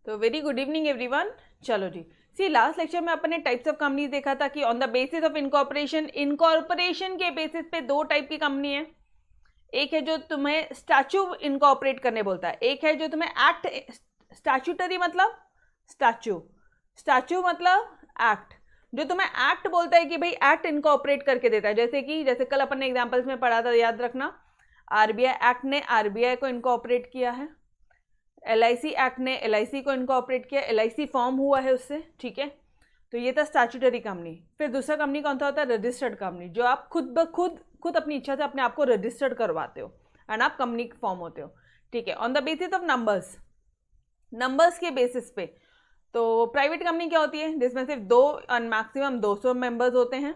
तो very good evening everyone. चलो जी, सी last lecture में अपन ने टाइप्स ऑफ कंपनीज देखा था कि on the basis of incorporation के बेसिस पे दो टाइप की कंपनी है। एक है जो तुम्हें स्टैच्यू इनकॉर्पोरेट करने बोलता है, एक है जो तुम्हें एक्ट स्टैच्यूटरी मतलब स्टैच्यू मतलब एक्ट, जो तुम्हें एक्ट बोलता है कि भाई एक्ट इनकॉर्पोरेट करके देता है। जैसे कल अपन ने एग्जांपल्स में पढ़ा था, याद रखना। आरबीआई एक्ट ने आरबीआई को इनकॉर्पोरेट किया है, एलआईसी एक्ट ने एलआईसी को इनकॉर्पोरेट किया, एलआईसी फॉर्म हुआ है उससे, ठीक है। तो ये था स्टैच्यूटरी कंपनी। फिर दूसरा कंपनी कौन सा होता है? रजिस्टर्ड कंपनी, जो आप खुद अपनी इच्छा से अपने आप को रजिस्टर्ड करवाते हो एंड आप कंपनी फॉर्म होते हो, ठीक है, on the basis of numbers के बेसिस पे। तो प्राइवेट कंपनी क्या होती है? जिसमें सिर्फ 2 और मैक्सिमम 200 मेंबर्स होते हैं।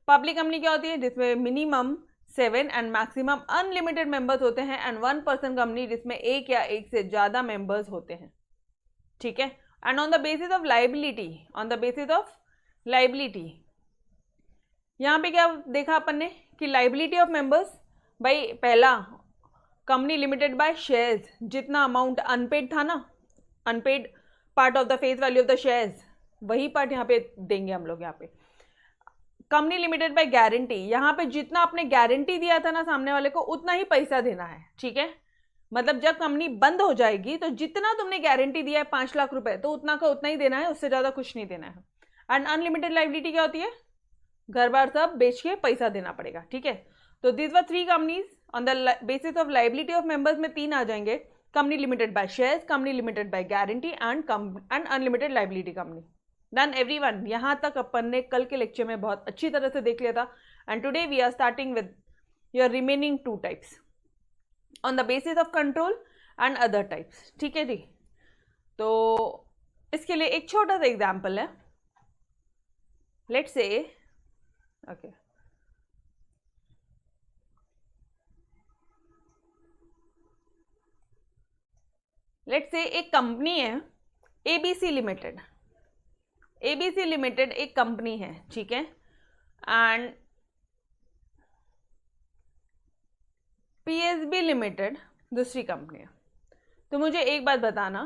पब्लिक कंपनी क्या होती है? जिसमें minimum 7 and maximum unlimited members होते हैं। एंड 1 पर्सन कंपनी जिसमें एक या एक से ज़्यादा मेंबर्स होते हैं, ठीक है। And on the basis of liability, यहाँ पे क्या देखा अपन ने कि लाइबिलिटी ऑफ मेंबर्स, भाई पहला कंपनी लिमिटेड बाय शेयर्स, जितना अमाउंट अनपेड था ना, unpaid part of the face value of the shares, वही पार्ट यहाँ पे देंगे हम लोग। यहाँ पे कंपनी लिमिटेड बाय गारंटी, यहाँ पे जितना आपने गारंटी दिया था ना सामने वाले को, उतना ही पैसा देना है, ठीक है। मतलब जब कंपनी बंद हो जाएगी तो जितना तुमने गारंटी दिया है 5 लाख रुपए, तो उतना का उतना ही देना है, उससे ज़्यादा कुछ नहीं देना है। एंड अनलिमिटेड लाइबिलिटी क्या होती है? घर बार सब बेच के पैसा देना पड़ेगा, ठीक है। तो this were 3 companies on the basis of liability of members में 3 आ जाएंगे, company limited by shares, company limited by guarantee and unlimited liability company. Done everyone? यहाँ तक अपन ने कल के लेक्चर में बहुत अच्छी तरह से देख लिया था। And today we are starting with your remaining 2 types on the basis of control and other types, ठीक है जी। तो इसके लिए एक छोटा सा एग्जाम्पल है। लेट्स से ओके, लेट्स से एक कंपनी है एबीसी लिमिटेड। एबीसी लिमिटेड एक कंपनी है, ठीक है। एंड पीएसबी लिमिटेड दूसरी कंपनी है। तो मुझे एक बात बताना,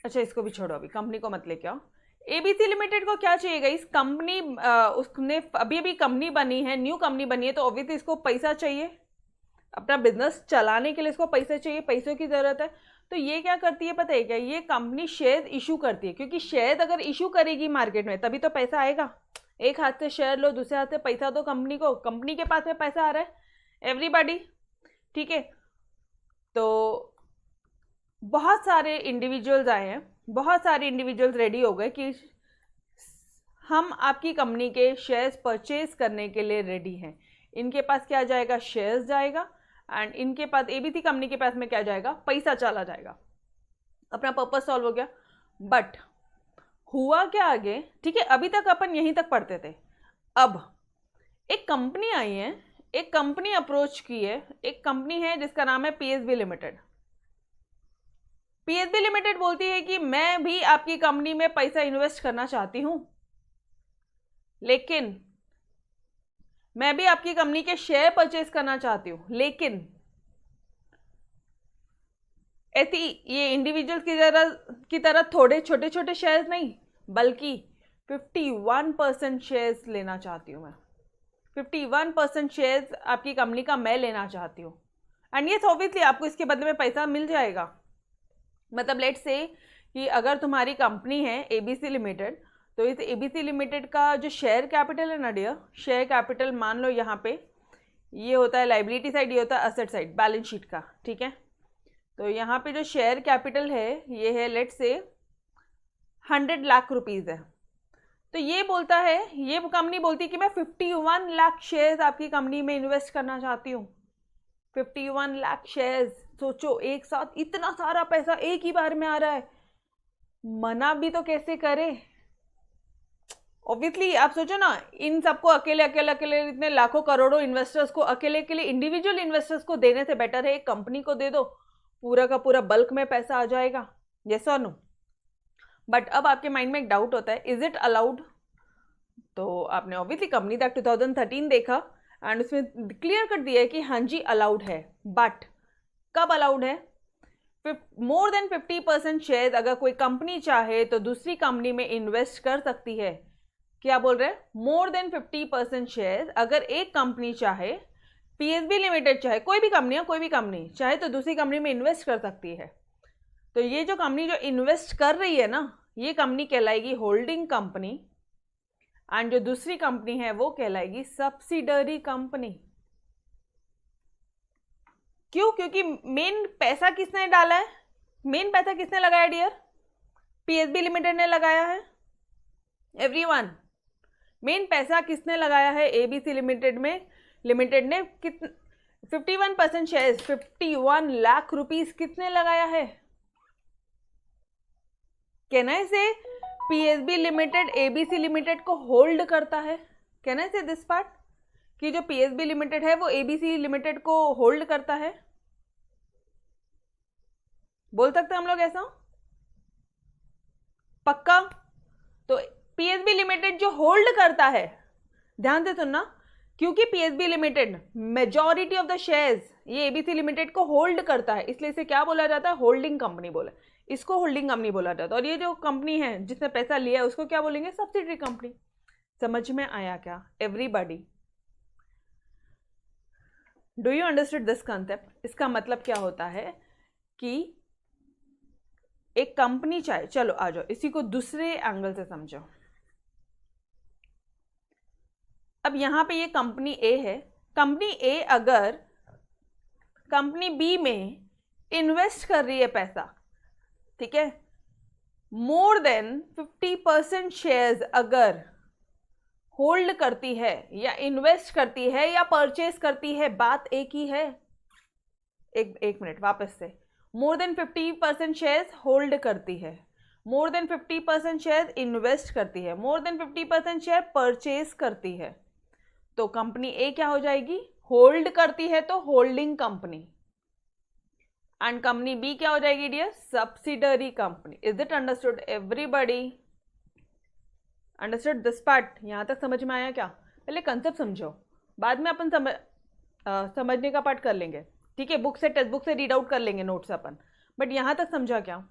अच्छा इसको भी छोड़ो, अभी कंपनी को मत लेके आओ। एबीसी लिमिटेड को क्या चाहिएगा? इस कंपनी उसने अभी कंपनी बनी है, न्यू कंपनी बनी है, तो ऑब्वियसली इसको पैसा चाहिए, अपना बिजनेस चलाने के लिए इसको पैसा चाहिए, पैसों की जरूरत है। तो ये क्या करती है पता है क्या? ये कंपनी शेयर इशू करती है, क्योंकि शेयर अगर इशू करेगी मार्केट में तभी तो पैसा आएगा। एक हाथ से शेयर लो, दूसरे हाथ से पैसा दो कंपनी को, कंपनी के पास में पैसा आ रहा है, एवरीबॉडी, ठीक है। तो बहुत सारे इंडिविजुअल्स आए हैं, बहुत सारे इंडिविजुअल्स रेडी हो गए कि हम आपकी कंपनी के शेयर्स परचेज करने के लिए रेडी हैं। इनके पास क्या जाएगा? शेयर्स जाएगा, एंड इनके पास एबीसी कंपनी के पास में क्या जाएगा? पैसा चला जाएगा। अपना पर्पस सॉल्व हो गया। बट हुआ क्या आगे? ठीक है, अभी तक अपन यहीं तक पढ़ते थे। अब एक कंपनी आई है, एक कंपनी अप्रोच की है, एक कंपनी है जिसका नाम है पीएसबी लिमिटेड। पीएसबी लिमिटेड बोलती है कि मैं भी आपकी कंपनी में पैसा इन्वेस्ट करना चाहती हूं, लेकिन मैं भी आपकी कंपनी के शेयर परचेज करना चाहती हूं, लेकिन ऐसी ये इंडिविजुअल की तरह थोड़े छोटे छोटे शेयर्स नहीं, बल्कि 51% शेयर्स लेना चाहती हूं मैं। 51% शेयर्स आपकी कंपनी का मैं लेना चाहती हूँ। एंड ये ऑब्वियसली आपको इसके बदले में पैसा मिल जाएगा। मतलब लेट्स से कि अगर तुम्हारी कंपनी है एबीसी लिमिटेड, तो इस एबीसी लिमिटेड का जो शेयर कैपिटल है ना डियर, शेयर कैपिटल मान लो यहाँ पे ये होता है लाइबिलिटी साइड, ये होता है असेट साइड, बैलेंस शीट का, ठीक है। तो यहाँ पे जो शेयर कैपिटल है ये है लेट्स से 100 लाख रुपीज़ है। तो ये बोलता है, ये कंपनी बोलती है कि मैं 51 लाख शेयर्स आपकी कंपनी में इन्वेस्ट करना चाहती हूँ। 51 लाख शेयर्स, सोचो एक साथ इतना सारा पैसा एक ही बार में आ रहा है, मना भी तो कैसे करे? ऑब्वियसली आप सोचो ना, इन सबको अकेले इतने लाखों करोड़ों इन्वेस्टर्स को अकेले इंडिविजुअल इन्वेस्टर्स को देने से बेटर है एक कंपनी को दे दो, पूरा का पूरा बल्क में पैसा आ जाएगा। यस और नो? बट अब आपके माइंड में एक डाउट होता है, इज इट अलाउड? तो आपने ऑब्वियसली कंपनी एक्ट 2013 देखा एंड उसमें क्लियर कर दिया है कि हाँ जी अलाउड है। बट कब अलाउड है? मोर देन 50% शेयर अगर कोई कंपनी चाहे तो दूसरी कंपनी में इन्वेस्ट कर सकती है। क्या बोल रहे हैं? मोर देन 50% शेयर अगर एक कंपनी चाहे, पीएसबी लिमिटेड चाहे, कोई भी कंपनी चाहे तो दूसरी कंपनी में इन्वेस्ट कर सकती है। तो ये जो कंपनी जो इन्वेस्ट कर रही है ना, ये कंपनी कहलाएगी होल्डिंग कंपनी, एंड जो दूसरी कंपनी है वो कहलाएगी सब्सिडरी कंपनी। क्यों? क्योंकि मेन पैसा किसने डाला है, मेन पैसा किसने लगाया डियर? पीएसबी लिमिटेड ने लगाया है। एवरीवन, मेन पैसा किसने लगाया है? एबीसी लिमिटेड ने 51% शेयर्स 51 लाख रुपीस किसने लगाया है? कैन आई से पीएसबी लिमिटेड एबीसी लिमिटेड को होल्ड करता है? कैन आई से दिस पार्ट कि जो पीएसबी लिमिटेड है वो एबीसी लिमिटेड को होल्ड करता है? बोल सकते हम लोग ऐसा? पक्का? तो पीएसबी लिमिटेड जो होल्ड करता है, ध्यान से सुनना, क्योंकि PSB limited majority of the shares ये एबीसी लिमिटेड को होल्ड करता है, इसलिए इसे क्या बोला जाता है? होल्डिंग कंपनी बोला। इसको होल्डिंग कंपनी बोला जाता है। और ये जो कंपनी है जिसने पैसा लिया है उसको क्या बोलेंगे? Subsidiary company. समझ में आया क्या everybody? Do you understand this concept? इसका मतलब क्या होता है कि एक कंपनी चाहे, चलो आ जाओ इसी को दूसरे एंगल से समझो। अब यहां पे ये कंपनी ए है, कंपनी ए अगर कंपनी बी में इन्वेस्ट कर रही है पैसा, ठीक है, मोर देन 50% शेयर्स अगर होल्ड करती है या इन्वेस्ट करती है या परचेस करती है, बात एक ही है। एक मिनट वापस से, मोर देन 50% शेयर्स होल्ड करती है, मोर देन 50% शेयर्स इन्वेस्ट करती है, मोर देन 50% शेयर परचेस करती है, तो कंपनी ए क्या हो जाएगी? होल्ड करती है तो holding company, and company B क्या हो जाएगी dear? Subsidiary company. Is it understood everybody? Understood this part? यहां तक समझ में आया क्या? पहले कंसेप्ट समझो, बाद में अपन समझने का पार्ट कर लेंगे, ठीक है? बुक से, टेक्स्ट बुक से रीड आउट कर लेंगे नोट्स अपन, बट यहां तक समझा क्या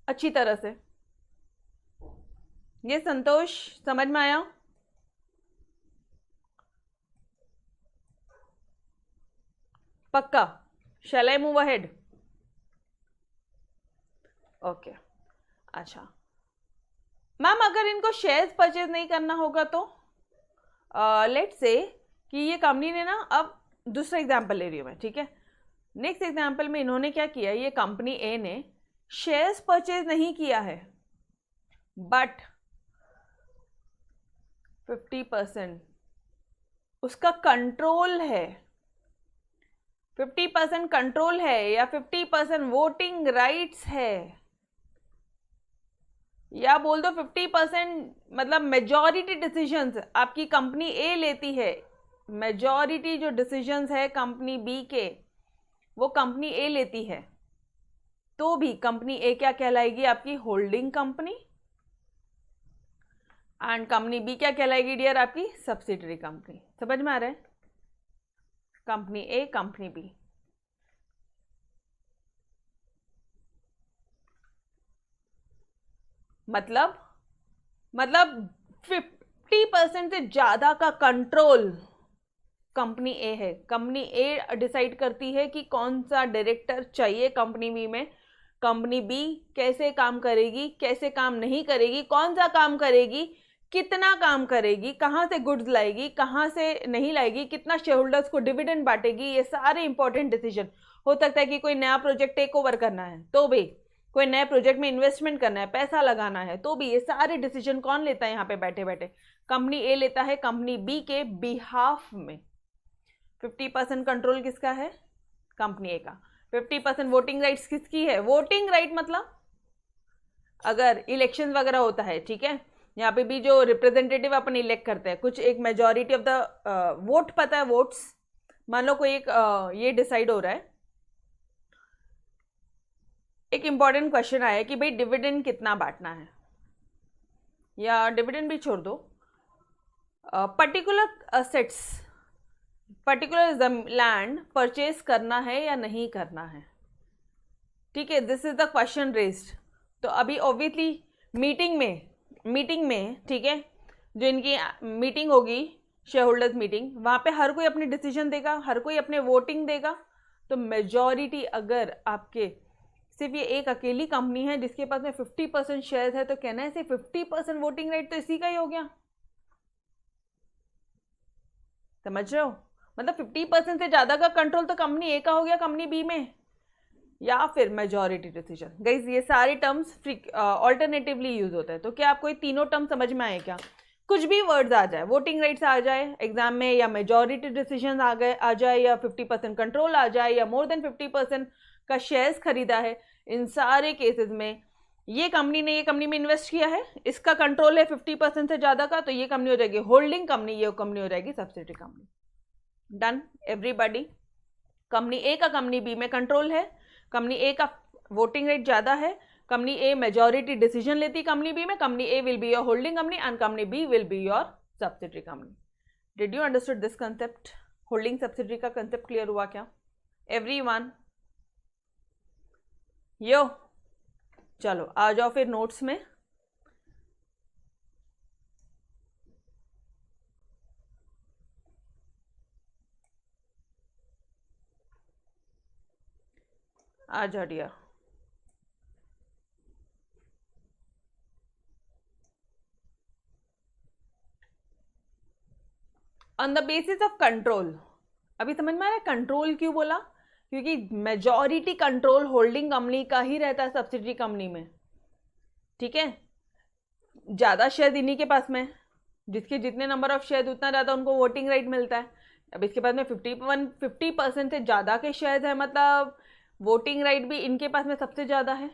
अच्छी तरह से? ये संतोष समझ में आया? पक्का? शैल आई मूव अहेड? ओके, अच्छा मैम, अगर इनको शेयर्स परचेज नहीं करना होगा तो लेट्स से कि ये कंपनी ने ना, अब दूसरा एग्जांपल ले रही हूँ मैं, ठीक है? नेक्स्ट एग्जांपल में इन्होंने क्या किया, ये कंपनी ए ने शेयर्स परचेज नहीं किया है, बट 50% उसका कंट्रोल है, 50% कंट्रोल है या 50% वोटिंग राइट्स है, या बोल दो 50% मतलब मेजॉरिटी डिसीजंस आपकी कंपनी ए लेती है, मेजॉरिटी जो डिसीजंस है कंपनी बी के वो कंपनी ए लेती है, तो भी कंपनी ए क्या कहलाएगी? आपकी holding company, and company B क्या कहलाएगी डियर? आपकी सब्सिडरी कंपनी। समझ में आ रहा है? कंपनी ए, कंपनी बी। मतलब 50% से ज्यादा का कंट्रोल कंपनी ए है। कंपनी ए डिसाइड करती है कि कौन सा डायरेक्टर चाहिए कंपनी बी में, कंपनी बी कैसे काम करेगी, कैसे काम नहीं करेगी, कौन सा काम करेगी, कितना काम करेगी, कहाँ से गुड्स लाएगी, कहाँ से नहीं लाएगी, कितना शेयर होल्डर्स को डिविडेंड बांटेगी, ये सारे इंपॉर्टेंट डिसीजन। हो सकता है कि कोई नया प्रोजेक्ट टेक ओवर करना है तो भी, कोई नए प्रोजेक्ट में इन्वेस्टमेंट करना है, पैसा लगाना है तो भी, ये सारे डिसीजन कौन लेता है यहाँ पे बैठे बैठे? कंपनी ए लेता है कंपनी बी के बिहाफ में। 50% कंट्रोल किसका है? कंपनी ए का। 50% वोटिंग राइट्स किसकी है? वोटिंग राइट मतलब अगर इलेक्शन वगैरह होता है, ठीक है, यहाँ पे भी जो रिप्रेजेंटेटिव अपन इलेक्ट करते हैं, कुछ एक मेजॉरिटी ऑफ द वोट, पता है वोट्स, मान लो कोई एक ये डिसाइड हो रहा है, एक इंपॉर्टेंट क्वेश्चन आया कि भाई डिविडेंड कितना बांटना है, या डिविडेंड भी छोड़ दो, particular assets, particular land purchase करना है या नहीं करना है, ठीक है, this is the question raised. तो अभी ऑब्वियसली मीटिंग में ठीक है, जो इनकी मीटिंग होगी शेयर होल्डर्स मीटिंग, वहाँ पे हर कोई अपनी डिसीजन देगा, हर कोई अपने वोटिंग देगा। तो मेजॉरिटी अगर आपके सिर्फ ये एक अकेली कंपनी है जिसके पास में 50% शेयर है, तो कहना है सिर्फ 50% वोटिंग राइट तो इसी का ही हो गया। समझ रहे हो? मतलब 50% से ज़्यादा का कंट्रोल तो कंपनी ए का हो गया कंपनी बी में, या फिर मेजॉरिटी डिसीजन। गाइस ये सारे टर्म्स ऑल्टरनेटिवली यूज होते हैं। तो क्या आपको ये तीनों टर्म समझ में आए क्या? कुछ भी वर्ड्स आ जाए, वोटिंग राइट्स आ जाए एग्जाम में, या मेजॉरिटी डिसीजन आ जाए, या 50% कंट्रोल आ जाए, या मोर देन 50% का शेयर्स खरीदा है, इन सारे केसेस में ये कंपनी ने ये कंपनी में इन्वेस्ट किया है, इसका कंट्रोल है 50% से ज़्यादा का, तो ये कंपनी हो जाएगी होल्डिंग कंपनी, ये कंपनी हो जाएगी subsidiary company. Done everybody? Company A का कंपनी बी में कंट्रोल है, कंपनी ए का वोटिंग रेट ज़्यादा है, कंपनी ए मेजॉरिटी डिसीजन लेती कंपनी बी में, company A will be your holding company and company B will be your subsidiary company. Did you understood this concept? Holding subsidiary का concept clear हुआ क्या everyone? यो चलो आ जाओ फिर notes में। आ जाओ dear. On the basis of control, अभी समझ में आ रहा है कंट्रोल क्यों बोला? क्योंकि मेजॉरिटी कंट्रोल होल्डिंग कंपनी का ही रहता है सब्सिडियरी कंपनी में। ठीक है, ज़्यादा शेयर इन्हीं के पास में, जिसके जितने नंबर ऑफ शेयर उतना ज़्यादा उनको वोटिंग राइट मिलता है। अब इसके पास में 50% से ज़्यादा के शेयर है, मतलब वोटिंग राइट भी इनके पास में सबसे ज़्यादा है।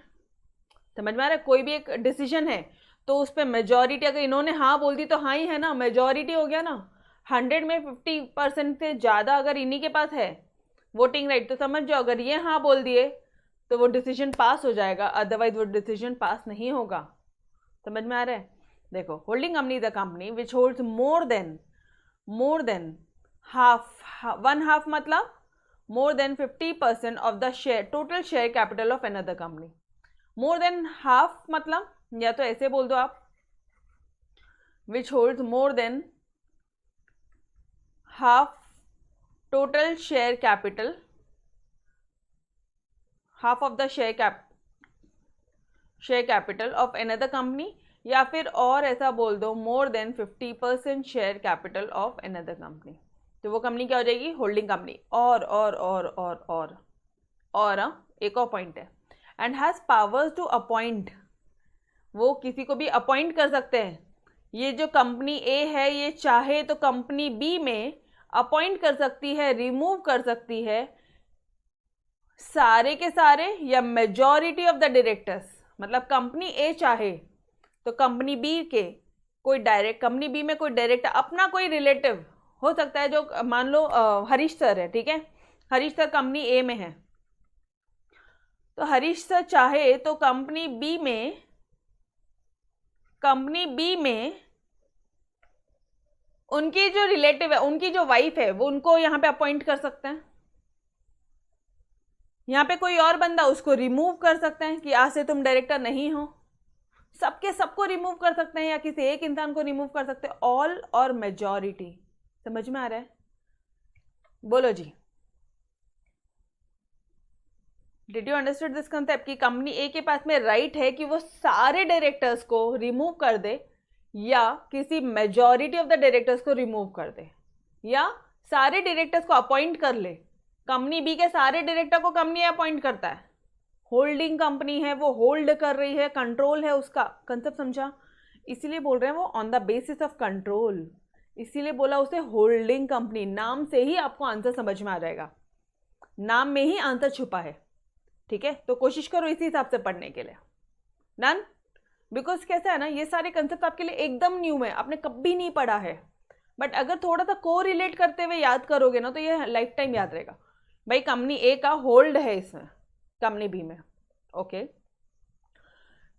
समझ में आ रहा है? कोई भी एक डिसीजन है तो उस पर मेजॉरिटी, अगर इन्होंने हाँ बोल दी तो हाँ ही है ना, मेजॉरिटी हो गया ना। 100 में 50% से ज़्यादा अगर इन्हीं के पास है वोटिंग राइट, तो समझ जाओ अगर ये हाँ बोल दिए तो वो डिसीजन पास हो जाएगा, अदरवाइज वो डिसीजन पास नहीं होगा। समझ में आ रहा है? देखो, holding company is a company which holds more than half, 1/2 मतलब more than 50% of the share total share capital of another company। more than half मतलब, या तो ऐसे बोल दो आप, which holds more than half total share capital, half of the share capital of another company, या फिर और ऐसा बोल दो more than 50% share capital of another company। तो वो कंपनी क्या हो जाएगी? Holding company. और एक और पॉइंट है, and has powers to appoint, वो किसी को भी अपॉइंट कर सकते हैं। ये जो कंपनी ए है ये चाहे तो कंपनी बी में अपॉइंट कर सकती है, रिमूव कर सकती है सारे के सारे या मेजॉरिटी ऑफ द डायरेक्टर्स। मतलब कंपनी ए चाहे तो कंपनी बी के कोई डायरेक्ट, कंपनी बी में कोई डायरेक्टर अपना कोई रिलेटिव हो सकता है, जो मान लो हरीश सर है, ठीक है, हरीश सर कंपनी ए में है, तो हरीश सर चाहे तो कंपनी बी में उनकी जो रिलेटिव है, उनकी जो वाइफ है, वो उनको यहाँ पे अपॉइंट कर सकते हैं। यहाँ पे कोई और बंदा उसको रिमूव कर सकते हैं कि आज से तुम डायरेक्टर नहीं हो। सबको रिमूव कर सकते हैं या किसी एक इंसान को रिमूव कर सकते हैं, ऑल और मेजॉरिटी। समझ में आ रहा है? बोलो जी, did you understood this concept कि कंपनी ए के पास में राइट है कि वो सारे डायरेक्टर्स को रिमूव कर दे, या किसी मेजॉरिटी ऑफ द डायरेक्टर्स को रिमूव कर दे, या सारे डायरेक्टर्स को अपॉइंट कर ले। कंपनी बी के सारे डायरेक्टर को कंपनी अपॉइंट करता है, होल्डिंग कंपनी है, वो होल्ड कर रही है, कंट्रोल है उसका। कंसेप्ट समझा? इसीलिए बोल रहे हैं वो on the basis of control, इसीलिए बोला उसे होल्डिंग कंपनी। नाम से ही आपको आंसर समझ में आ जाएगा, नाम में ही आंसर छुपा है। ठीक है, तो कोशिश करो इसी हिसाब से पढ़ने के लिए। डन? बिकॉज कैसा है ना, ये सारे कंसेप्ट आपके लिए एकदम न्यू है, आपने कभी नहीं पढ़ा है, बट अगर थोड़ा सा को रिलेट करते हुए याद करोगे ना तो ये लाइफ टाइम याद रहेगा। भाई कंपनी ए का होल्ड है इसमें, कंपनी बी में, ओके।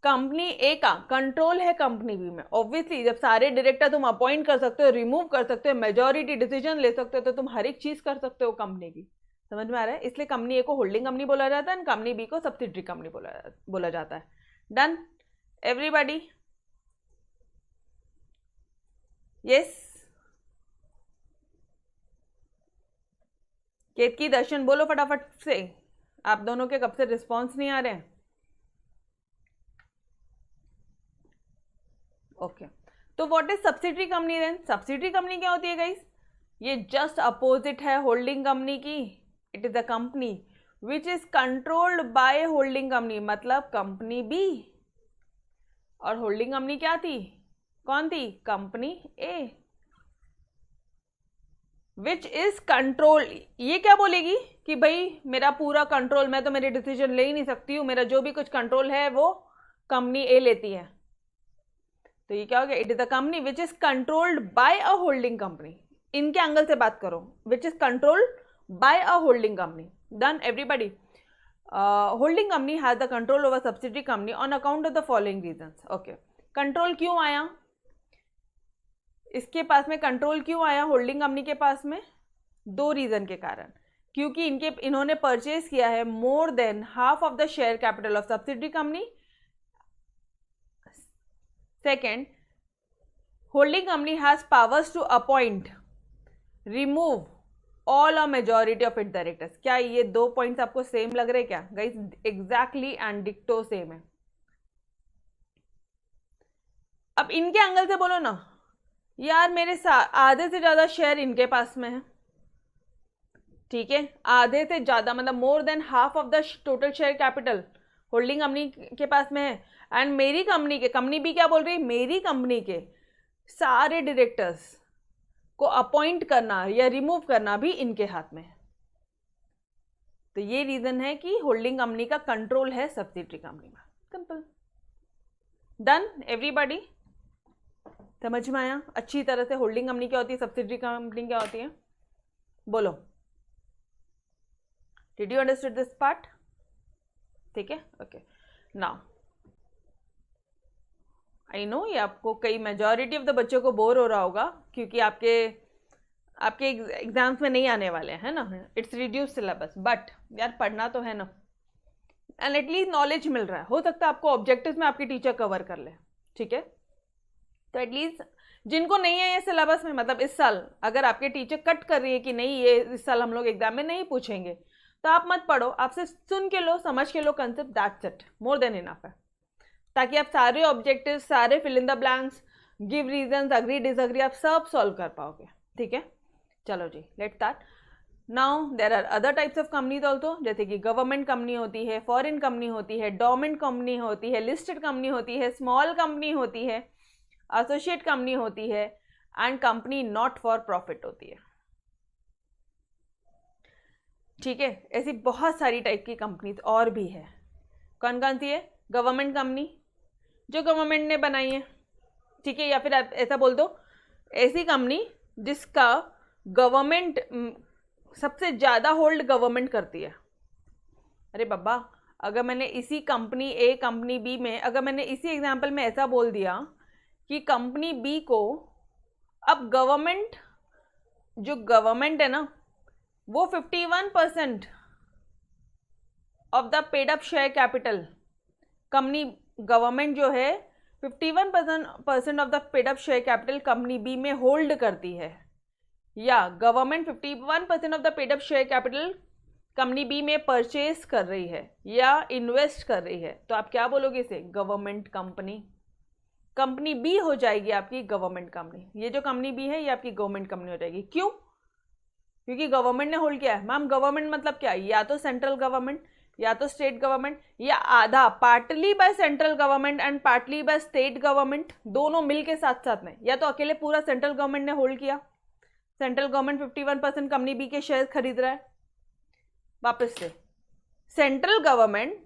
कंपनी ए का कंट्रोल है कंपनी बी में। ऑब्वियसली जब सारे डायरेक्टर तुम अपॉइंट कर सकते हो, रिमूव कर सकते हो, मेजॉरिटी डिसीजन ले सकते हो, तो तुम हर एक चीज कर सकते हो कंपनी की। समझ में आ रहा है? इसलिए कंपनी ए को होल्डिंग कंपनी बोला जाता है एंड कंपनी बी को सब्सिडरी कंपनी बोला जाता है. Done everybody? यस. केतकी, दर्शन बोलो फटाफट से. आप दोनों के कब से रिस्पॉन्स नहीं आ रहे हैं? ओके. तो what is subsidiary company then? Subsidiary company क्या होती है गाइस? ये जस्ट अपोजिट है होल्डिंग कंपनी की. It is a company which is controlled by holding company, मतलब कंपनी बी. और होल्डिंग कंपनी क्या थी? कौन थी? Company A. Which is control. ये क्या बोलेगी कि भाई मेरा पूरा कंट्रोल, मैं तो मेरे डिसीजन ले ही नहीं सकती हूँ, मेरा जो भी कुछ कंट्रोल है वो कंपनी ए लेती है. तो ये क्या हो गया? It is a company which is controlled bye a holding company. इनके एंगल से बात करो. विच is controlled bye a holding company. Done everybody? Holding company has the control over subsidiary company on account of the following reasons. Okay. Control क्यों आया इसके पास में? Control क्यों आया होल्डिंग कंपनी के पास में? दो रीजन के कारण. क्योंकि इन्होंने परचेज किया है more than half of the share capital of subsidiary company. Second, holding company has powers to appoint, remove all और मेजॉरिटी ऑफ इट डायरेक्टर्स. क्या ये दो पॉइंट्स आपको सेम लग रहे क्या गाइस? एग्जैक्टली एंड डिक्टो सेम है. अब इनके एंगल से बोलो ना यार, मेरे आधे से ज्यादा शेयर इनके पास में है. ठीक है, आधे से ज्यादा मतलब more than half of the total share capital holding company के पास में है. एंड मेरी कंपनी के, कंपनी भी क्या बोल रही है, मेरी कंपनी के सारे डायरेक्टर्स को अपॉइंट करना या रिमूव करना भी इनके हाथ में है. तो ये रीजन है कि होल्डिंग कंपनी का कंट्रोल है सब्सिडरी कंपनी में. सिंपल. Done everybody? समझ में आया अच्छी तरह से? होल्डिंग कंपनी क्या होती है, सब्सिडरी कंपनी क्या होती है, बोलो. Did you understand this part? ठीक है. ओके. नाउ आई नो ये आपको कई मेजॉरिटी ऑफ द बच्चों को बोर हो रहा होगा क्योंकि आपके एग्जाम्स में नहीं आने वाले हैं ना. इट्स रिड्यूस सिलेबस, बट यार पढ़ना तो है ना. एंड एटलीस्ट नॉलेज मिल रहा है. हो सकता है आपको ऑब्जेक्टिव्स में आपकी टीचर कवर कर ले. ठीक है. तो एटलीस्ट जिनको नहीं है ये सिलेबस में, मतलब इस साल अगर आपके टीचर कट कर रही है कि नहीं ये इस साल हम लोग एग्जाम में नहीं पूछेंगे, तो आप मत पढ़ो. आपसे सुन के लो, समझ के लो concept. That's it, more than enough है. ताकि आप सारे ऑब्जेक्टिव, सारे fill in the blanks, give reasons, agree disagree, आप सब सॉल्व कर पाओगे. ठीक है. चलो जी, let's start. Now there are other types of companies also, जैसे कि गवर्नमेंट कंपनी होती है, फॉरेन कंपनी होती है, डोरमेंट कंपनी होती है, लिस्टेड कंपनी होती है, स्मॉल कंपनी होती है, एसोसिएट कंपनी होती है, and company not for profit होती है. ठीक है. ऐसी बहुत सारी टाइप की कंपनीज और भी है. कौन कौन सी है? गवर्नमेंट कंपनी जो गवर्नमेंट ने बनाई है. ठीक है. या फिर आप ऐसा बोल दो, ऐसी कंपनी जिसका गवर्नमेंट सबसे ज़्यादा होल्ड गवर्नमेंट करती है. अरे बाबा, अगर मैंने इसी कंपनी ए, कंपनी बी में, अगर मैंने इसी एग्जांपल में ऐसा बोल दिया कि कंपनी बी को अब गवर्नमेंट, जो गवर्नमेंट है ना, वो 51% of the paid up share capital, company government जो है 51% of the paid up share capital company B में होल्ड करती है, या government 51% of the paid up share capital company B में परचेज कर रही है या इन्वेस्ट कर रही है, तो आप क्या बोलोगे इसे? Government company. कंपनी बी हो जाएगी आपकी गवर्नमेंट कंपनी. ये जो कंपनी बी है ये आपकी गवर्नमेंट कंपनी हो जाएगी. क्यों? क्योंकि गवर्नमेंट ने होल्ड किया है. मैम गवर्नमेंट मतलब क्या? या तो सेंट्रल गवर्नमेंट, या तो स्टेट गवर्नमेंट, या आधा partly by central government and partly by state government, दोनों मिलके साथ साथ में. या तो अकेले पूरा सेंट्रल गवर्नमेंट ने होल्ड किया, सेंट्रल गवर्नमेंट 51% कंपनी बी के शेयर खरीद रहा है. वापस से, सेंट्रल गवर्नमेंट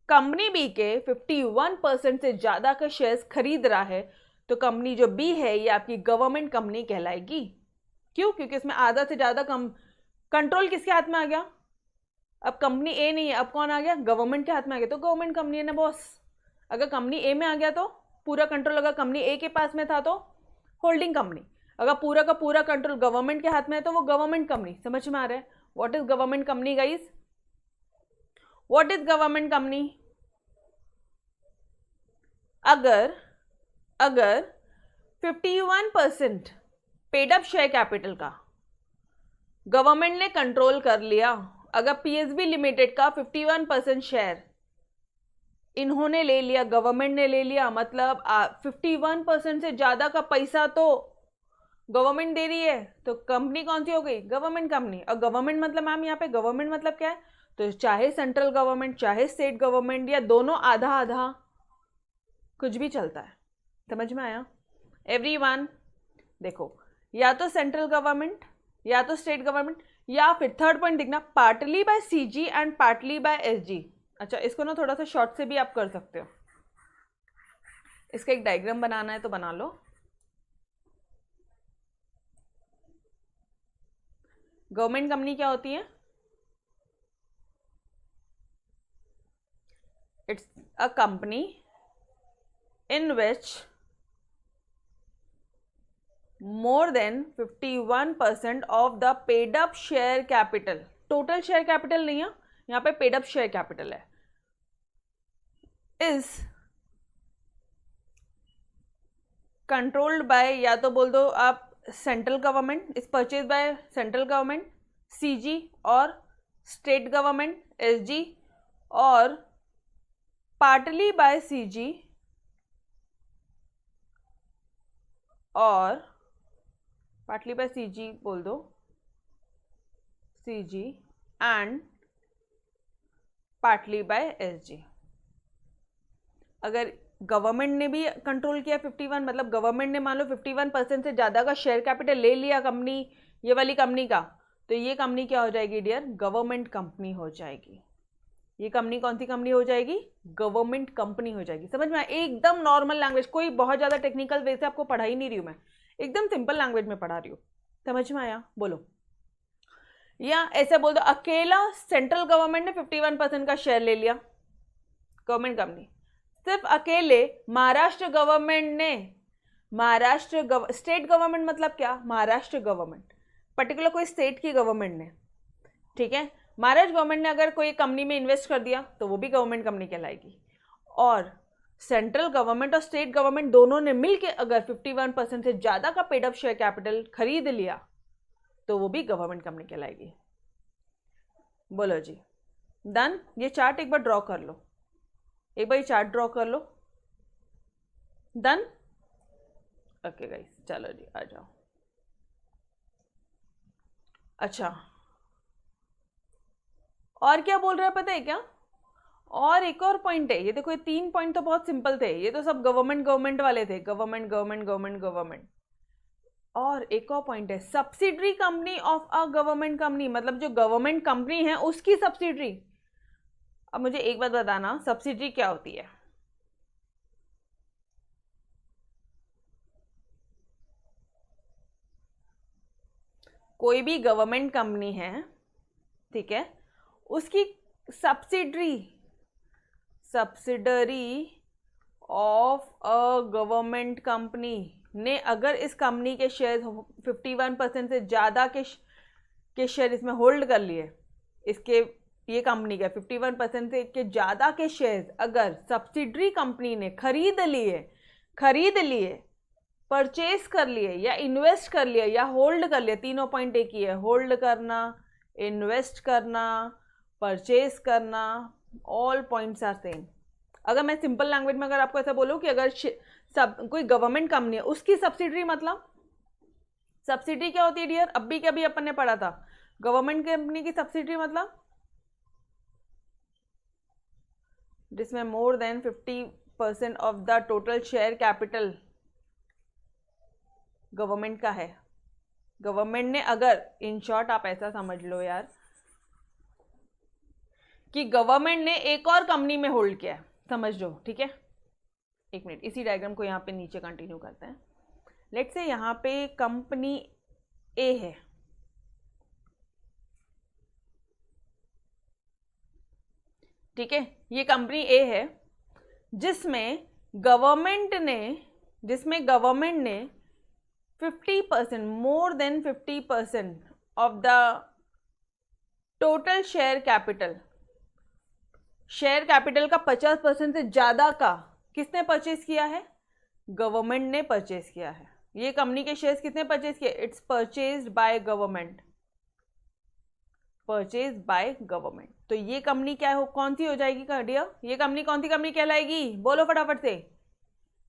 कंपनी बी के 51% से ज़्यादा का शेयर्स खरीद रहा है, तो कंपनी जो बी है ये आपकी गवर्नमेंट कंपनी कहलाएगी. क्यों? क्योंकि इसमें आधा से ज़्यादा कंट्रोल किसके हाथ में आ गया? अब कंपनी ए नहीं है, अब कौन आ गया? गवर्नमेंट के हाथ में आ गया. तो गवर्नमेंट कंपनी है ना बॉस. अगर कंपनी ए में आ गया तो पूरा कंट्रोल, अगर कंपनी ए के पास में था तो होल्डिंग कंपनी, अगर पूरा का पूरा कंट्रोल गवर्नमेंट के हाथ में है तो वो गवर्नमेंट कंपनी. समझ में आ रहा है? What is government company guys? What is government company? अगर 51% पेड अप शेयर कैपिटल का गवर्नमेंट ने कंट्रोल कर लिया, अगर पीएसबी लिमिटेड का 51% शेयर इन्होंने ले लिया, गवर्नमेंट ने ले लिया, मतलब 51% से ज्यादा का पैसा तो गवर्नमेंट दे रही है, तो कंपनी कौन सी हो गई? Government company. और गवर्नमेंट मतलब मैम यहाँ पे गवर्नमेंट मतलब क्या है? तो चाहे सेंट्रल गवर्नमेंट चाहे स्टेट गवर्नमेंट या दोनों आधा आधा, कुछ भी चलता है। समझ में आया एवरीवन? देखो, या तो सेंट्रल गवर्नमेंट या तो स्टेट गवर्नमेंट, या फिर थर्ड पॉइंट दिखना, partly bye CG and partly bye SG. अच्छा, इसको ना थोड़ा सा शॉर्ट से भी आप कर सकते हो। इसका एक डायग्राम बनाना है तो बना लो। गवर्नमेंट कंपनी क्या होती है? It's a company in which more than 51% of the paid up share capital, total share capital नहीं है यहाँ पे, paid up share capital है, is controlled by, या तो बोल दो आप central government, is purchase by central government CG, और स्टेट गवर्नमेंट एसजी, और पार्टली बाय सीजी और पार्टली बाय सीजी बोल दो, CG and partly bye SG. अगर गवर्नमेंट ने भी कंट्रोल किया 51, मतलब गवर्नमेंट ने मान लो 51% से ज़्यादा का शेयर कैपिटल ले लिया कंपनी, ये वाली कंपनी का, तो ये कंपनी क्या हो जाएगी डियर? गवर्नमेंट कंपनी हो जाएगी। ये कंपनी कौन सी कंपनी हो जाएगी? गवर्नमेंट कंपनी हो जाएगी। समझ में? एकदम नॉर्मल लैंग्वेज, कोई बहुत ज़्यादा टेक्निकल वे से आपको पढ़ा ही नहीं रही हूँ मैं, एकदम सिंपल लैंग्वेज में पढ़ा रही हूँ। समझ में आया? बोलो। या ऐसे बोल दो, अकेला सेंट्रल गवर्नमेंट ने 51% का शेयर ले लिया, गवर्नमेंट कंपनी, सिर्फ अकेले महाराष्ट्र गवर्नमेंट ने, स्टेट गवर्नमेंट मतलब क्या? महाराष्ट्र गवर्नमेंट, पर्टिकुलर कोई स्टेट की गवर्नमेंट ने, ठीक है, महाराष्ट्र गवर्नमेंट ने अगर कोई कंपनी में इन्वेस्ट कर दिया तो वो भी गवर्नमेंट कंपनी कहलाएगी। और सेंट्रल गवर्नमेंट और स्टेट गवर्नमेंट दोनों ने मिलकर अगर 51% से ज्यादा का पेड अप शेयर कैपिटल खरीद लिया तो वो भी गवर्नमेंट कंपनी कहलाएगी। बोलो जी, डन? ये चार्ट एक बार ड्रॉ कर लो, एक बार ये चार्ट ड्रॉ कर लो। डन? ओके गाइस, चलो जी आ जाओ। अच्छा, और क्या बोल रहा है पता है क्या? और एक और पॉइंट है, ये देखो, ये 3 पॉइंट तो बहुत सिंपल थे, ये तो सब गवर्नमेंट वाले थे, गवर्नमेंट। और एक और पॉइंट है, subsidiary company of a government company, मतलब जो गवर्नमेंट कंपनी है उसकी सब्सिडरी। अब मुझे एक बात बताना, सब्सिडरी क्या होती है? कोई भी गवर्नमेंट कंपनी है, ठीक है, उसकी subsidiary of a government company ने अगर इस कंपनी के शेयर 51% से ज़्यादा के शेयर इसमें होल्ड कर लिए, इसके ये कंपनी का 51% से के ज़्यादा के शेयर अगर सब्सिडरी कंपनी ने खरीद लिए, परचेज कर लिए, या इन्वेस्ट कर लिया, या होल्ड कर लिया, तीनों पॉइंट एक ही है, होल्ड करना, इन्वेस्ट करना, परचेज करना, ऑल पॉइंट्स आर सेम। अगर मैं सिंपल लैंग्वेज में अगर आपको ऐसा बोलूं कि अगर कोई गवर्नमेंट कंपनी है उसकी सब्सिडरी, मतलब सब्सिडी क्या होती है डियर? अभी क्या भी अपन ने पढ़ा था, गवर्नमेंट कंपनी की सब्सिडरी मतलब जिसमें more than 50% of the total share capital government का है। गवर्नमेंट ने अगर, इन शॉर्ट आप ऐसा समझ लो यार कि गवर्नमेंट ने एक और कंपनी में होल्ड किया है, समझ लो, ठीक है। एक मिनट, इसी डायग्राम को यहाँ पे नीचे कंटिन्यू करते हैं। लेट्स से यहाँ पे कंपनी ए है, ठीक है, ये कंपनी ए है जिसमें गवर्नमेंट ने 50%, मोर than 50% of the total share capital, share capital का 50% से ज़्यादा का किसने परचेज किया है? गवर्नमेंट ने परचेज किया है। ये कंपनी के शेयर्स किसने परचेज किए? It's purchased by government, purchase by government. तो ये कंपनी क्या हो, कौन सी हो जाएगी डियर? ये कंपनी कौन सी कंपनी कहलाएगी? बोलो फटाफट से।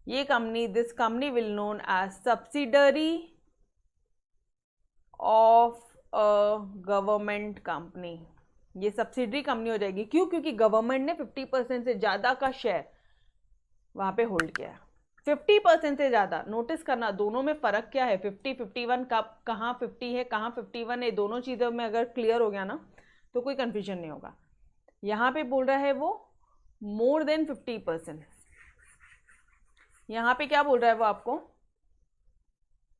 ये company, this company will known as subsidiary of a government company. ये सब्सिडरी कंपनी हो जाएगी। क्यों? क्योंकि गवर्नमेंट ने 50% से ज़्यादा का शेयर वहाँ पे होल्ड किया है। 50% से ज़्यादा, नोटिस करना दोनों में फ़र्क क्या है। 50, 51 कब, कहाँ 50 है, कहाँ 51 है, दोनों चीज़ों में अगर क्लियर हो गया ना तो कोई कन्फ्यूजन नहीं होगा। यहाँ पे बोल रहा है वो मोर देन 50%। यहाँ पे क्या बोल रहा है वो आपको?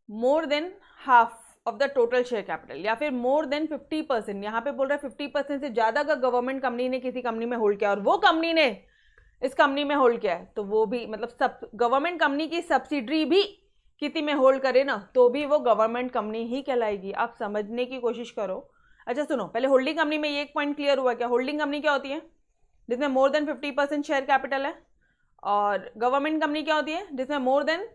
मोर than half of the total share capital, या फिर मोर देन 50%। यहाँ पे बोल रहा है 50% से ज़्यादा का गवर्नमेंट कंपनी ने किसी कंपनी में होल्ड किया और वो कंपनी ने इस कंपनी में होल्ड किया है, तो वो भी मतलब सब गवर्नमेंट कंपनी की सब्सिडरी भी किसी में होल्ड करे ना तो भी वो गवर्नमेंट कंपनी ही कहलाएगी। आप समझने की कोशिश करो। अच्छा सुनो, पहले होल्डिंग कंपनी में ये एक पॉइंट क्लियर हुआ क्या? होल्डिंग कंपनी क्या होती है? जिसमें मोर देन 50% शेयर कैपिटल है। और गवर्नमेंट कंपनी क्या होती है? जिसमें मोर देन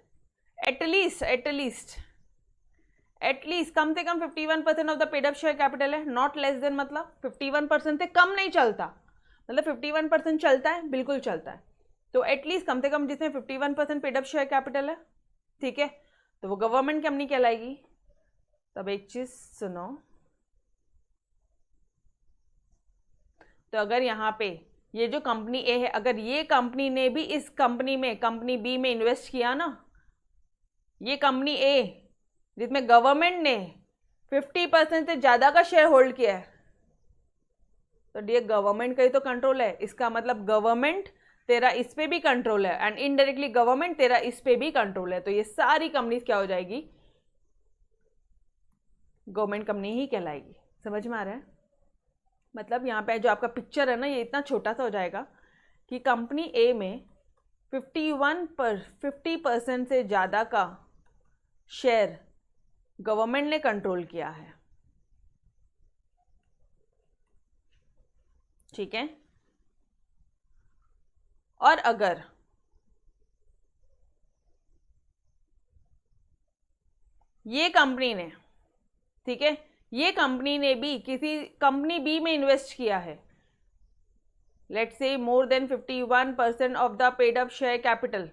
एटलीस्ट कम से कम 51% of the paid up share capital है। नॉट लेस देन मतलब 51% से कम नहीं चलता, मतलब 51% चलता है, बिल्कुल चलता है। तो एटलीस्ट कम से कम जिसमें 51% पेड अप शेयर कैपिटल है, ठीक है, तो वो गवर्नमेंट कंपनी कहलाएगी। तब एक चीज सुनो, तो अगर यहाँ पे ये जो कंपनी ए है, अगर ये कंपनी ने भी इस कंपनी में, कंपनी बी में इन्वेस्ट किया ना, ये कंपनी ए जिसमें गवर्नमेंट ने 50% से ज़्यादा का शेयर होल्ड किया है, तो डियर गवर्नमेंट का ही तो कंट्रोल है। इसका मतलब गवर्नमेंट तेरा इस पे भी कंट्रोल है एंड इनडायरेक्टली गवर्नमेंट तेरा इस पे भी कंट्रोल है। तो ये सारी कंपनीज क्या हो जाएगी? गवर्नमेंट कंपनी ही कहलाएगी। समझ में आ रहा है? मतलब यहाँ पे जो आपका पिक्चर है ना, ये इतना छोटा सा हो जाएगा कि कंपनी ए में 50% से ज़्यादा का शेयर गवर्नमेंट ने कंट्रोल किया है, ठीक है। और अगर ये कंपनी ने, ठीक है, ये कंपनी ने भी किसी कंपनी बी में इन्वेस्ट किया है, let's say more than 51% of the paid up share capital,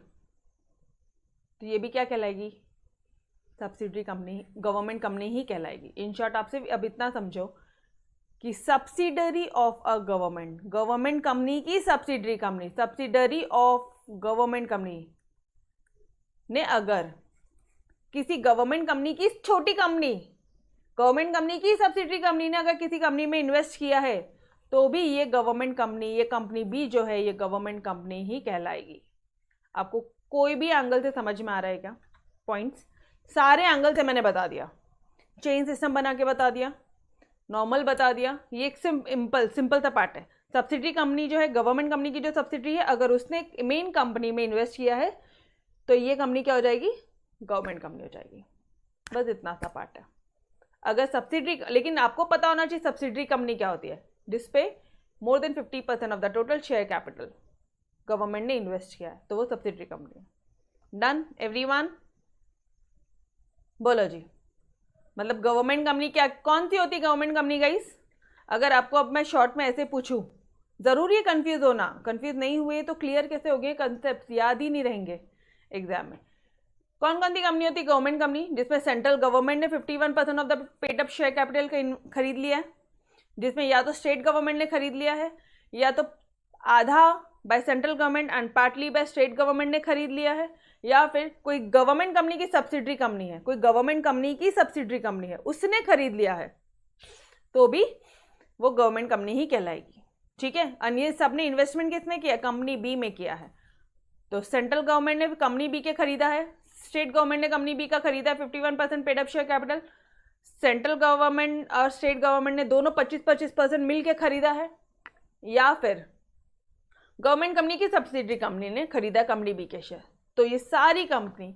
तो ये भी क्या कहलाएगी? सब्सिडरी कंपनी, गवर्नमेंट कंपनी ही कहलाएगी। इन शॉर्ट आपसे अब इतना समझो कि subsidiary of a government, government company की subsidiary company, subsidiary of government company ने अगर किसी गवर्नमेंट कंपनी की छोटी कंपनी, गवर्नमेंट कंपनी की सब्सिडरी कंपनी ने अगर किसी कंपनी में इन्वेस्ट किया है, तो भी ये गवर्नमेंट कंपनी, ये कंपनी भी जो है ये गवर्नमेंट कंपनी ही कहलाएगी। आपको कोई भी एंगल से समझ में आ रहा है क्या? पॉइंट्स सारे एंगल से मैंने बता दिया, चेन सिस्टम बना के बता दिया, नॉर्मल बता दिया। ये एक सिंपल सा पार्ट है। सब्सिडरी कंपनी जो है, गवर्नमेंट कंपनी की जो सब्सिडरी है, अगर उसने मेन कंपनी में इन्वेस्ट किया है तो ये कंपनी क्या हो जाएगी? गवर्नमेंट कंपनी हो जाएगी। बस इतना सा पार्ट है। अगर सब्सिडरी, लेकिन आपको पता होना चाहिए सब्सिडरी कंपनी क्या होती है, जिसपे मोर than 50% of the total share capital government ने इन्वेस्ट किया है, तो वो सब्सिडरी कंपनी है। Done everyone? बोलो जी। मतलब गवर्नमेंट कंपनी क्या, कौन सी होती है गवर्नमेंट कंपनी गाइस? अगर आपको अब मैं शॉर्ट में ऐसे पूछूं, जरूरी है कंफ्यूज होना, कंफ्यूज नहीं हुए तो क्लियर कैसे होगे? कंसेप्ट याद ही नहीं रहेंगे एग्जाम में। कौन कौन सी कंपनी होती है गवर्नमेंट कंपनी? जिसमें सेंट्रल गवर्नमेंट ने 51% of the paid up share capital का खरीद लिया है, जिसमें या तो स्टेट गवर्नमेंट ने खरीद लिया है, या तो आधा by central government and partly by state government ने खरीद लिया है, या फिर कोई गवर्नमेंट कंपनी की सब्सिडरी कंपनी है, कोई गवर्नमेंट कंपनी की सब्सिडरी कंपनी है, उसने खरीद लिया है, तो भी वो गवर्नमेंट कंपनी ही कहलाएगी, ठीक है। और ये सबने इन्वेस्टमेंट किसने किया? कंपनी बी में किया है। तो सेंट्रल गवर्नमेंट ने कंपनी बी के खरीदा है, स्टेट गवर्नमेंट ने कंपनी बी का खरीदा है 51% paid up share capital, central government और स्टेट गवर्नमेंट ने दोनों 25% मिल के खरीदा है, या फिर गवर्नमेंट कंपनी की सब्सिडरी कंपनी ने खरीदा कंपनी बी के शेयर। तो ये सारी कंपनी,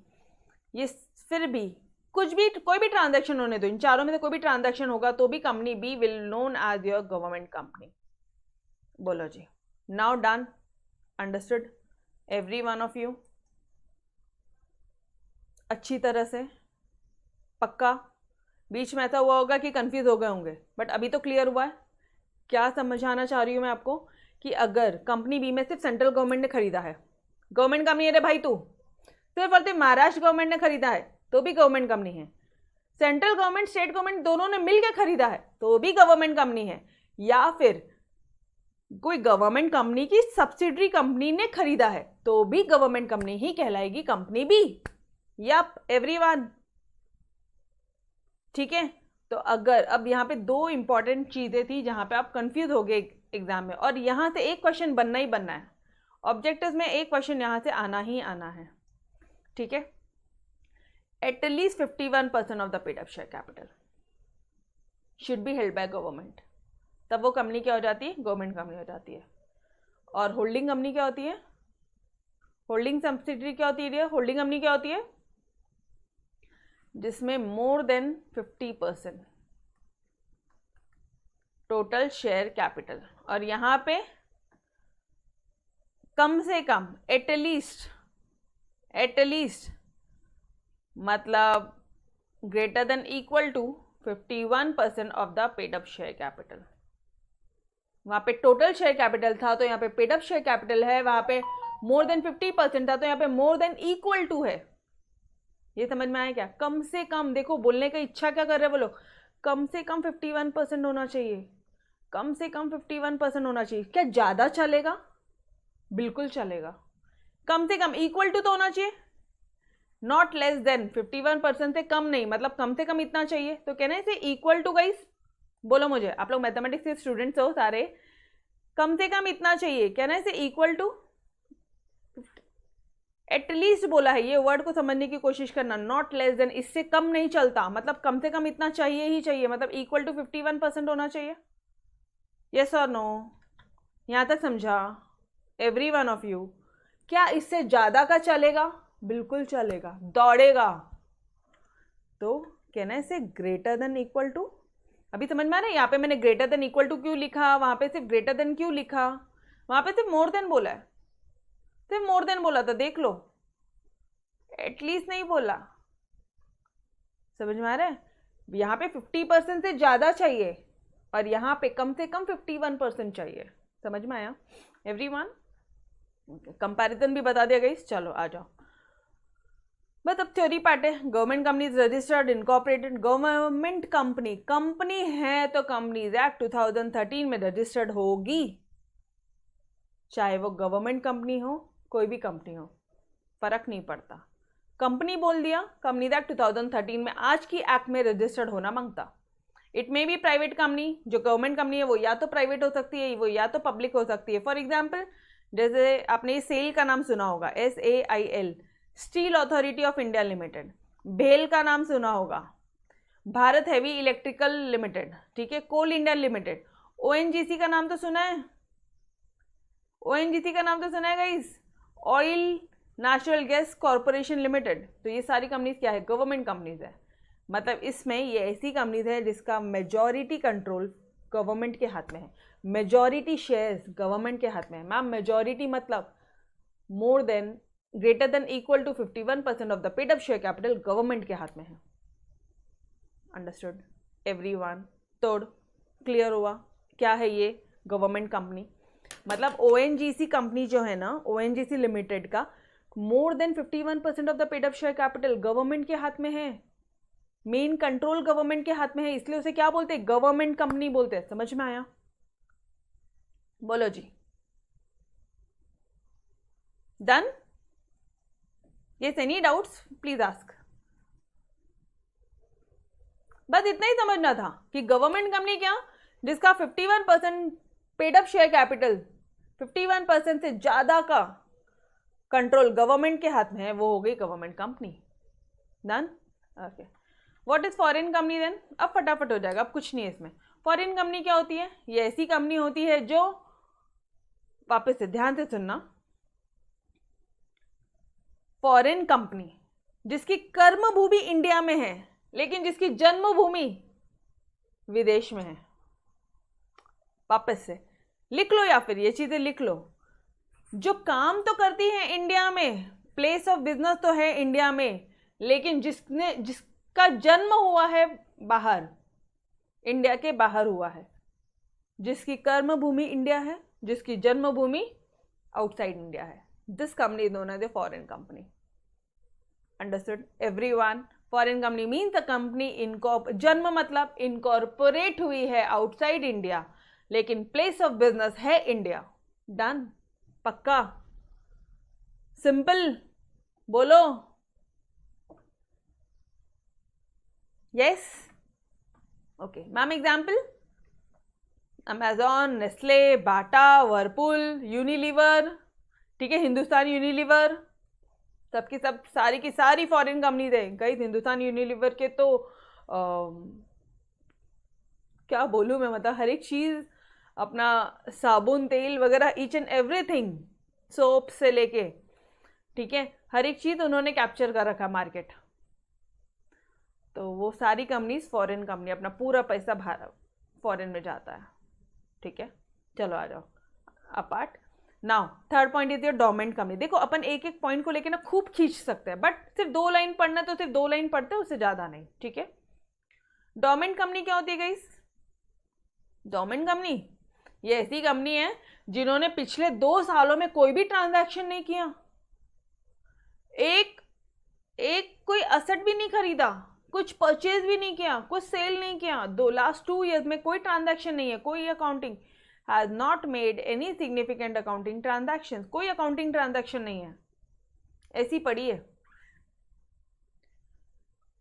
ये फिर भी कुछ भी कोई भी ट्रांजैक्शन होने दो, इन चारों में से कोई भी ट्रांजैक्शन होगा तो भी company B will known as your government company. बोलो जी, now done, understood every one of you अच्छी तरह से, पक्का? बीच में ऐसा हुआ होगा कि कंफ्यूज हो गए होंगे, बट अभी तो क्लियर हुआ है। क्या समझाना चाह रही हूँ मैं आपको कि अगर कंपनी बी में सिर्फ सेंट्रल गवर्नमेंट ने खरीदा है, गवर्नमेंट कंपनी है रे भाई तू, सिर्फ और सिर्फ महाराष्ट्र गवर्नमेंट ने खरीदा है तो भी गवर्नमेंट कंपनी है, सेंट्रल गवर्नमेंट स्टेट गवर्नमेंट दोनों ने मिलकर खरीदा है तो भी गवर्नमेंट कंपनी है, या फिर कोई गवर्नमेंट कंपनी की सब्सिडरी कंपनी ने खरीदा है तो भी गवर्नमेंट कंपनी ही कहलाएगी कंपनी बी। यप एवरीवन, ठीक है? तो अगर अब यहाँ पे दो इंपॉर्टेंट चीजें थी जहां पे आप कंफ्यूज हो गए एग्जाम में, और यहां से एक क्वेश्चन बनना ही बनना है, ऑब्जेक्टिव्स में एक क्वेश्चन यहां से आना ही आना है, ठीक है? At least 51% of the paid up share capital should be held by government, तब वो कंपनी क्या हो जाती है? गवर्नमेंट कंपनी हो जाती है। और होल्डिंग कंपनी क्या होती है? होल्डिंग सब्सिडरी क्या होती है? होल्डिंग कंपनी क्या होती है? जिसमें more than 50% total share capital, और यहां पे कम से कम एट लीस्ट मतलब greater than equal to 51% of the paid up share capital. वहां पे टोटल शेयर कैपिटल था तो यहाँ पे पेड अप शेयर कैपिटल है, वहां पे मोर देन 50% था तो यहाँ पे मोर देन इक्वल टू है। ये समझ में आया क्या? कम से कम, देखो बोलने का इच्छा क्या कर रहे हैं वो लोग, कम से कम 51% होना चाहिए, कम से कम 51% होना चाहिए। क्या ज्यादा चलेगा? बिल्कुल चलेगा। कम से कम इक्वल टू तो होना चाहिए, नॉट लेस देन। 51% से कम नहीं, मतलब कम से कम इतना चाहिए। तो कहना है इसे इक्वल टू, गाइस बोलो मुझे, आप लोग मैथमेटिक्स के स्टूडेंट्स हो सारे, कम से कम इतना चाहिए, कहना है इसे इक्वल टू, एटलीस्ट बोला है, ये वर्ड को समझने की कोशिश करना, नॉट लेस देन, इससे कम नहीं चलता, मतलब कम से कम इतना चाहिए ही चाहिए, मतलब इक्वल टू 51% होना चाहिए। यस और नो? यहां तक समझा एवरी वन ऑफ यू? क्या इससे ज्यादा का चलेगा? बिल्कुल चलेगा, दौड़ेगा। तो कहना है इसे ग्रेटर देन इक्वल टू। अभी समझ में आ रहा है? यहाँ पे मैंने ग्रेटर देन इक्वल टू क्यों लिखा, वहां पे सिर्फ ग्रेटर देन क्यों लिखा, वहां पे सिर्फ मोर देन बोला है, सिर्फ मोर देन बोला था, देख लो, एटलीस्ट नहीं बोला। समझ में आ रहा है? यहाँ पे 50% से ज्यादा चाहिए और यहाँ पे कम से कम 51% चाहिए। समझ में आया एवरीवन? कंपैरिजन भी बता दिया गाइस। चलो आ जाओ, बस अब थ्योरी पार्ट है। Government company registered incorporated, government company, company है तो कंपनीज एक्ट 2013 में रजिस्टर्ड होगी, चाहे वो गवर्नमेंट कंपनी हो कोई भी कंपनी हो, फर्क नहीं पड़ता। कंपनी बोल दिया, कंपनीज एक्ट 2013 में आज की एक्ट में रजिस्टर्ड होना मांगता। It may B private company, जो गवर्नमेंट कंपनी है वो या तो प्राइवेट हो सकती है, वो या तो पब्लिक हो सकती है। फॉर एग्जाम्पल, जैसे आपने सेल का नाम सुना होगा, SAIL, steel authority of India limited. भेल का नाम सुना होगा, भारत हैवी इलेक्ट्रिकल लिमिटेड, ठीक है, कोल इंडिया लिमिटेड। ONGC का नाम तो सुना है, ONGC का नाम तो सुना है guys, oil natural gas corporation limited. तो ये सारी कंपनीज क्या है? गवर्नमेंट कंपनीज है। मतलब इसमें ये ऐसी कंपनीज है जिसका मेजॉरिटी कंट्रोल गवर्नमेंट के हाथ में है, मेजॉरिटी शेयर्स गवर्नमेंट के हाथ में है। मैम मेजॉरिटी मतलब more than, greater than equal to 51% of the paid up share capital government के हाथ में है। Understood everyone? तोड़ क्लियर हुआ क्या है ये गवर्नमेंट कंपनी? मतलब ONGC कंपनी जो है ना, ONGC लिमिटेड का मोर than 51% of the paid up share capital government के हाथ में है, मेन कंट्रोल गवर्नमेंट के हाथ में है, इसलिए उसे क्या बोलते हैं? गवर्नमेंट कंपनी बोलते हैं। समझ में आया? बोलो जी, done? Yes, any doubts? Please ask. बस इतना ही समझना था कि गवर्नमेंट कंपनी क्या, जिसका 51% पेड अप शेयर कैपिटल, 51% से ज्यादा का कंट्रोल गवर्नमेंट के हाथ में है, वो हो गई government company. Done? Okay. What is foreign company then? अब फटाफट हो जाएगा, अब कुछ नहीं है इसमें। फॉरेन कंपनी क्या होती है? ये ऐसी कंपनी होती है जो, वापस से ध्यान से सुनना, फॉरेन कंपनी जिसकी कर्मभूमि इंडिया में है लेकिन जिसकी जन्मभूमि विदेश में है। वापस से लिख लो या फिर ये चीजें लिख लो। जो काम तो करती है इंडिया में, प्लेस ऑफ बिजनेस तो है इंडिया में, लेकिन जिसका जन्म हुआ है बाहर, इंडिया के बाहर हुआ है, जिसकी कर्मभूमि इंडिया है, जिसकी जन्मभूमि आउटसाइड इंडिया है, this company is known as a foreign company. Understood everyone? Foreign company means the company जन्म मतलब इनकॉर्पोरेट हुई है आउटसाइड इंडिया, लेकिन प्लेस ऑफ बिजनेस है इंडिया। डन? पक्का? सिंपल? बोलो yes. Okay ma'am, example? Amazon, Nestle, Bata, Whirlpool, Unilever, ठीक है, हिंदुस्तान यूनिलीवर, सबकी सब सारी की सारी फॉरेन कंपनीज है गाइस। हिंदुस्तान यूनिलीवर के तो क्या बोलूँ मैं, मतलब हर एक चीज़, अपना साबुन, तेल वगैरह, ईच एंड एवरीथिंग, सोप से लेके, ठीक है, हर एक चीज़ उन्होंने कैप्चर कर रखा मार्केट। तो वो सारी कंपनीज फॉरेन कंपनी, अपना पूरा पैसा भारत फॉरेन में जाता है, ठीक है। चलो आ जाओ apart. Now third point is your dormant company. देखो अपन एक एक पॉइंट को लेके ना खूब खींच सकते हैं, बट सिर्फ 2 लाइन पढ़ना तो सिर्फ 2 लाइन पढ़ते हैं, उससे ज़्यादा नहीं, ठीक है। डोमेंट कंपनी क्या होती है गाइस? डोमेंट कंपनी ये ऐसी कंपनी है जिन्होंने पिछले 2 सालों में कोई भी ट्रांजैक्शन नहीं किया, एक कोई असेट भी नहीं खरीदा, कुछ परचेज भी नहीं किया, कुछ सेल नहीं किया, लास्ट 2 ईयर्स में कोई ट्रांजैक्शन नहीं है, कोई accounting has not made any significant accounting transaction, कोई अकाउंटिंग ट्रांजैक्शन नहीं है, ऐसी पड़ी है।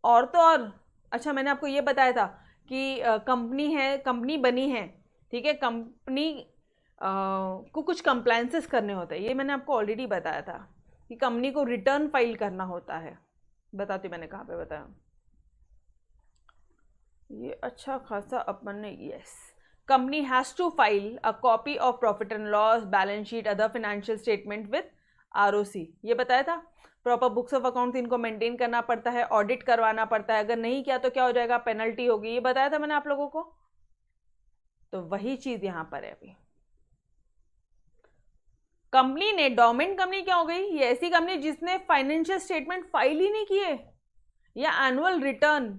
और तो और अच्छा, मैंने आपको ये बताया था कि कंपनी है, कंपनी बनी है, ठीक है, कंपनी को कुछ कंप्लायंसेस करने होते हैं, ये मैंने आपको ऑलरेडी बताया था कि कंपनी को रिटर्न फाइल करना होता है। बताती मैंने कहाँ पे बताया, ये अच्छा खासा अपन ने, yes, company has to file a copy of profit and loss, balance sheet, other financial statement with ROC, ये बताया था। प्रॉपर बुक्स ऑफ अकाउंट्स इनको मेंटेन करना पड़ता है, ऑडिट करवाना पड़ता है, अगर नहीं किया तो क्या हो जाएगा, पेनल्टी होगी, ये बताया था मैंने आप लोगों को। तो वही चीज यहां पर है। अभी कंपनी ने, डोमेंट कंपनी क्या हो गई, ये ऐसी कंपनी जिसने फाइनेंशियल स्टेटमेंट फाइल ही नहीं किए, या एनुअल रिटर्न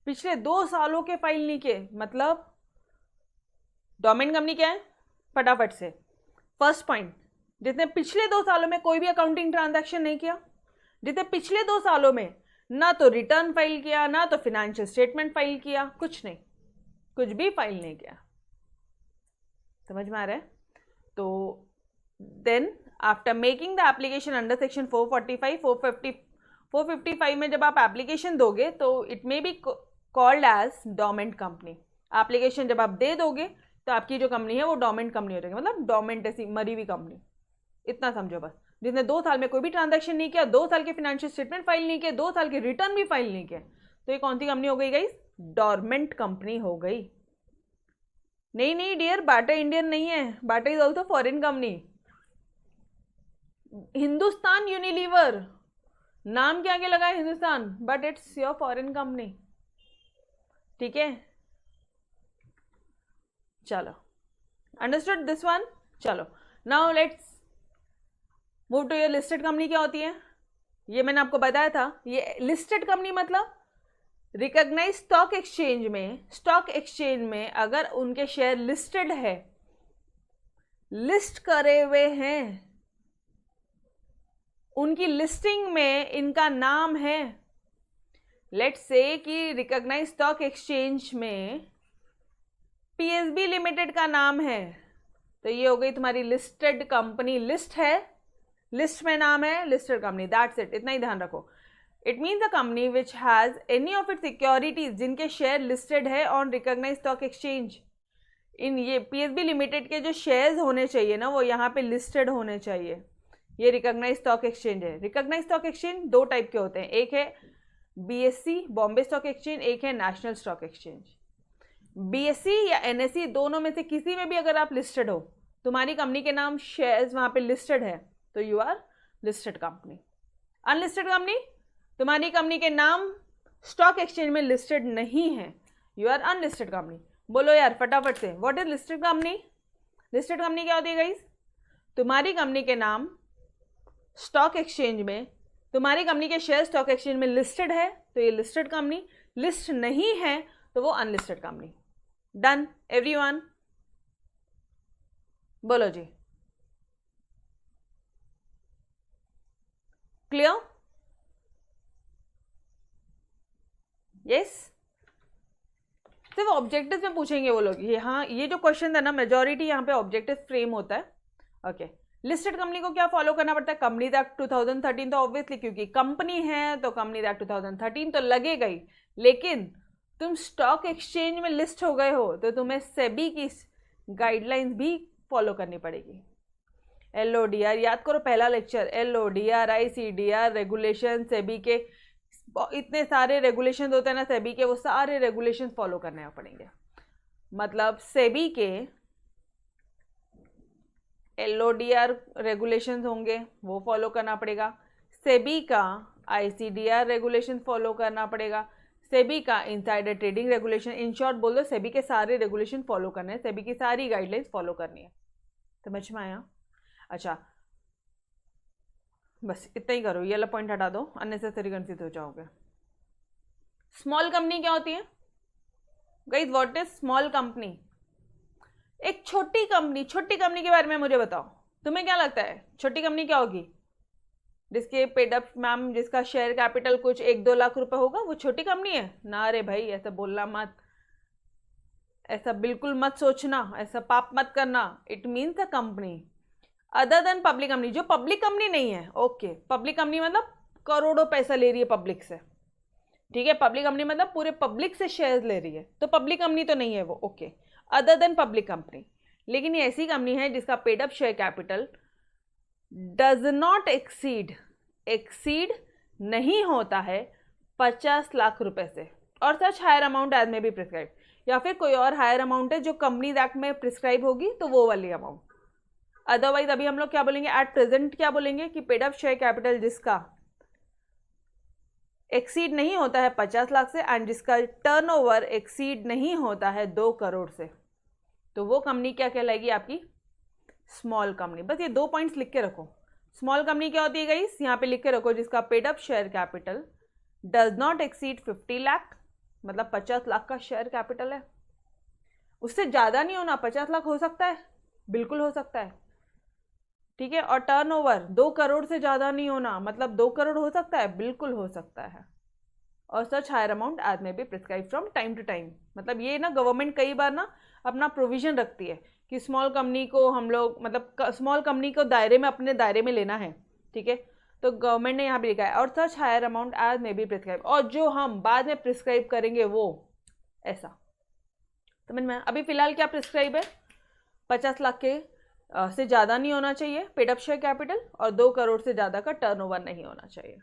पिछले 2 सालों के फाइल नहीं किए, मतलब डोमेंट कंपनी क्या है, फटाफट से फर्स्ट पॉइंट, जिसने पिछले 2 सालों में कोई भी अकाउंटिंग ट्रांजैक्शन नहीं किया, जिसने पिछले 2 सालों में ना तो रिटर्न फाइल किया, ना तो फाइनेंशियल स्टेटमेंट फाइल किया, कुछ नहीं, कुछ भी फाइल नहीं किया। समझ में आ रहा है? तो then after making the application under section 445, 455 में जब आप एप्लीकेशन दोगे तो it may be called as dormant company. Application जब आप दे दोगे तो आपकी जो कंपनी है वो डोमेंट कंपनी हो जाएगी, मतलब डोमेंट ऐसी मरी हुई कंपनी, इतना समझो बस। जिसने 2 साल में कोई भी ट्रांजैक्शन नहीं किया, 2 साल के फाइनेंशियल स्टेटमेंट फाइल नहीं किए, 2 साल के रिटर्न भी फाइल नहीं किए, तो ये कौन सी कंपनी हो गई गाइस? डोरमेंट कंपनी हो गई। नहीं डियर, बाटा इंडियन नहीं है, Bata is also foreign company. Hindustan Unilever नाम के आगे लगा है Hindustan, but it's your foreign company, ठीक है। चलो अंडरस्टूड दिस वन। चलो now let's move to your listed company. क्या होती है ये मैंने आपको बताया था। ये लिस्टेड कंपनी मतलब रिकॉग्नाइज स्टॉक एक्सचेंज में अगर उनके शेयर लिस्टेड है, लिस्ट करे हुए हैं, उनकी लिस्टिंग में इनका नाम है, लेट्स से कि रिकॉग्नाइज स्टॉक एक्सचेंज में पीएसबी लिमिटेड का नाम है, तो ये हो गई तुम्हारी लिस्टेड कंपनी। लिस्ट है, लिस्ट में नाम है, लिस्टेड कंपनी, दैट्स इट, इतना ही ध्यान रखो। It means a company which has any of it securities जिनके शेयर लिस्टेड है ऑन रिकॉग्नाइज स्टॉक एक्सचेंज। इन ये पीएसबी लिमिटेड के जो शेयर्स होने चाहिए ना, वो यहाँ पे लिस्टेड होने चाहिए। ये रिकॉग्नाइज स्टॉक एक्सचेंज है। रिकॉग्नाइज स्टॉक एक्सचेंज 2 टाइप के होते हैं, एक है बीएससी बॉम्बे स्टॉक एक्सचेंज, एक है नेशनल स्टॉक एक्सचेंज। बीएससी या एनएससी दोनों में से किसी में भी अगर आप लिस्टेड हो, तुम्हारी कंपनी के नाम शेयर्स वहां पे लिस्टेड है, तो you are listed company. Unlisted company तुम्हारी कंपनी के नाम स्टॉक एक्सचेंज में लिस्टेड नहीं है, यू आर अनलिस्टेड कंपनी। बोलो यार फटाफट से, what is listed company? Listed company क्या होती है गाइस? तुम्हारी कंपनी के नाम स्टॉक एक्सचेंज में, तुम्हारी कंपनी के शेयर स्टॉक एक्सचेंज में लिस्टेड है तो ये लिस्टेड कंपनी, लिस्ट नहीं है तो वो अनलिस्टेड कंपनी। Done everyone? बोलो जी, क्लियर? यस? सिर्फ ऑब्जेक्टिव में पूछेंगे वो लोग। यहाँ ये जो क्वेश्चन है ना, मेजॉरिटी यहाँ पे ऑब्जेक्टिव फ्रेम होता है। ओके, लिस्टेड कंपनी को क्या फॉलो करना पड़ता है? कंपनीज एक्ट 2013, तो ऑब्वियसली क्योंकि कंपनी है तो कंपनीज एक्ट 2013 तो लगेगा ही। लेकिन तुम स्टॉक एक्सचेंज में लिस्ट हो गए हो तो तुम्हें सेबी की गाइडलाइंस भी फॉलो करनी पड़ेगी। LODR याद करो, पहला lecture, LODR, ICDR regulation, SEBI के इतने सारे रेगुलेशन होते हैं ना सेबी के, वो सारे रेगुलेशन फॉलो करने पड़ेंगे। मतलब सेबी के LODR रेगुलेशंस होंगे वो फॉलो करना पड़ेगा, सेबी का ICDR रेगुलेशन फॉलो करना पड़ेगा, सेबी का insider trading regulation, in short बोल दो सेबी के सारे रेगुलेशन फॉलो करने हैं, सेबी की सारी गाइडलाइंस फॉलो करनी है। समझ में आया? अच्छा बस इतना ही करो, ये वाला पॉइंट हटा दो, अननेसेसरी कंफ्यूज हो जाओगे। स्मॉल कंपनी क्या होती है guys? What is small company? एक छोटी कंपनी। छोटी कंपनी के बारे में मुझे बताओ, तुम्हें क्या लगता है छोटी कंपनी क्या होगी? जिसके पेड अप मैम, जिसका शेयर कैपिटल कुछ 1-2 लाख रुपए होगा, वो छोटी कंपनी है ना? अरे भाई ऐसा बोलना मत, ऐसा बिल्कुल मत सोचना, ऐसा पाप मत करना। It means a company other than public company, जो पब्लिक कंपनी नहीं है। ओके, पब्लिक कंपनी मतलब करोड़ों पैसा ले रही है पब्लिक से, ठीक है? पब्लिक कंपनी मतलब पूरे पब्लिक से शेयर्स ले रही है, तो पब्लिक कंपनी तो नहीं है वो। Okay, other than public company. लेकिन ये ऐसी कंपनी है जिसका paid up share capital does not exceed नहीं होता है 50 लाख रुपए से, और सच हायर अमाउंट एज में भी प्रिस्क्राइब, या फिर कोई और हायर अमाउंट है जो कंपनीज एक्ट में प्रिस्क्राइब होगी तो वो वाली अमाउंट। अदरवाइज अभी हम लोग क्या बोलेंगे, एट प्रेजेंट क्या बोलेंगे कि पेड अप शेयर कैपिटल जिसका एक्सीड नहीं होता है 50 लाख से एंड जिसका टर्नओवर एक्सीड नहीं होता है 2 करोड़ से, तो वो कंपनी क्या कहलाएगी? आपकी स्मॉल कंपनी। बस ये 2 पॉइंट्स लिख के रखो। स्मॉल कंपनी क्या होती है गाइस? यहाँ पे लिख के रखो, जिसका paid up share capital does not exceed 50 lakh, मतलब 50 लाख का शेयर कैपिटल है, उससे ज़्यादा नहीं होना। 50 लाख हो सकता है, बिल्कुल हो सकता है, ठीक है? और टर्नओवर 2 करोड़ से ज़्यादा नहीं होना, मतलब 2 करोड़ हो सकता है, बिल्कुल हो सकता है। और such higher amount as may be prescribed from time to time. मतलब ये ना गवर्नमेंट कई बार ना अपना प्रोविजन रखती है कि स्मॉल कंपनी को हम लोग, मतलब स्मॉल कंपनी को दायरे में, अपने दायरे में लेना है, ठीक है? तो गवर्नमेंट ने यहाँ पे लिखा है और such higher amount as may be prescribe, और जो हम बाद में प्रिस्क्राइब करेंगे वो ऐसा। समझ में? अभी फिलहाल क्या प्रिस्क्राइब है? 50 लाख के से ज़्यादा नहीं होना चाहिए पेड अप शेयर कैपिटल, और 2 करोड़ से ज़्यादा का टर्नओवर नहीं होना चाहिए,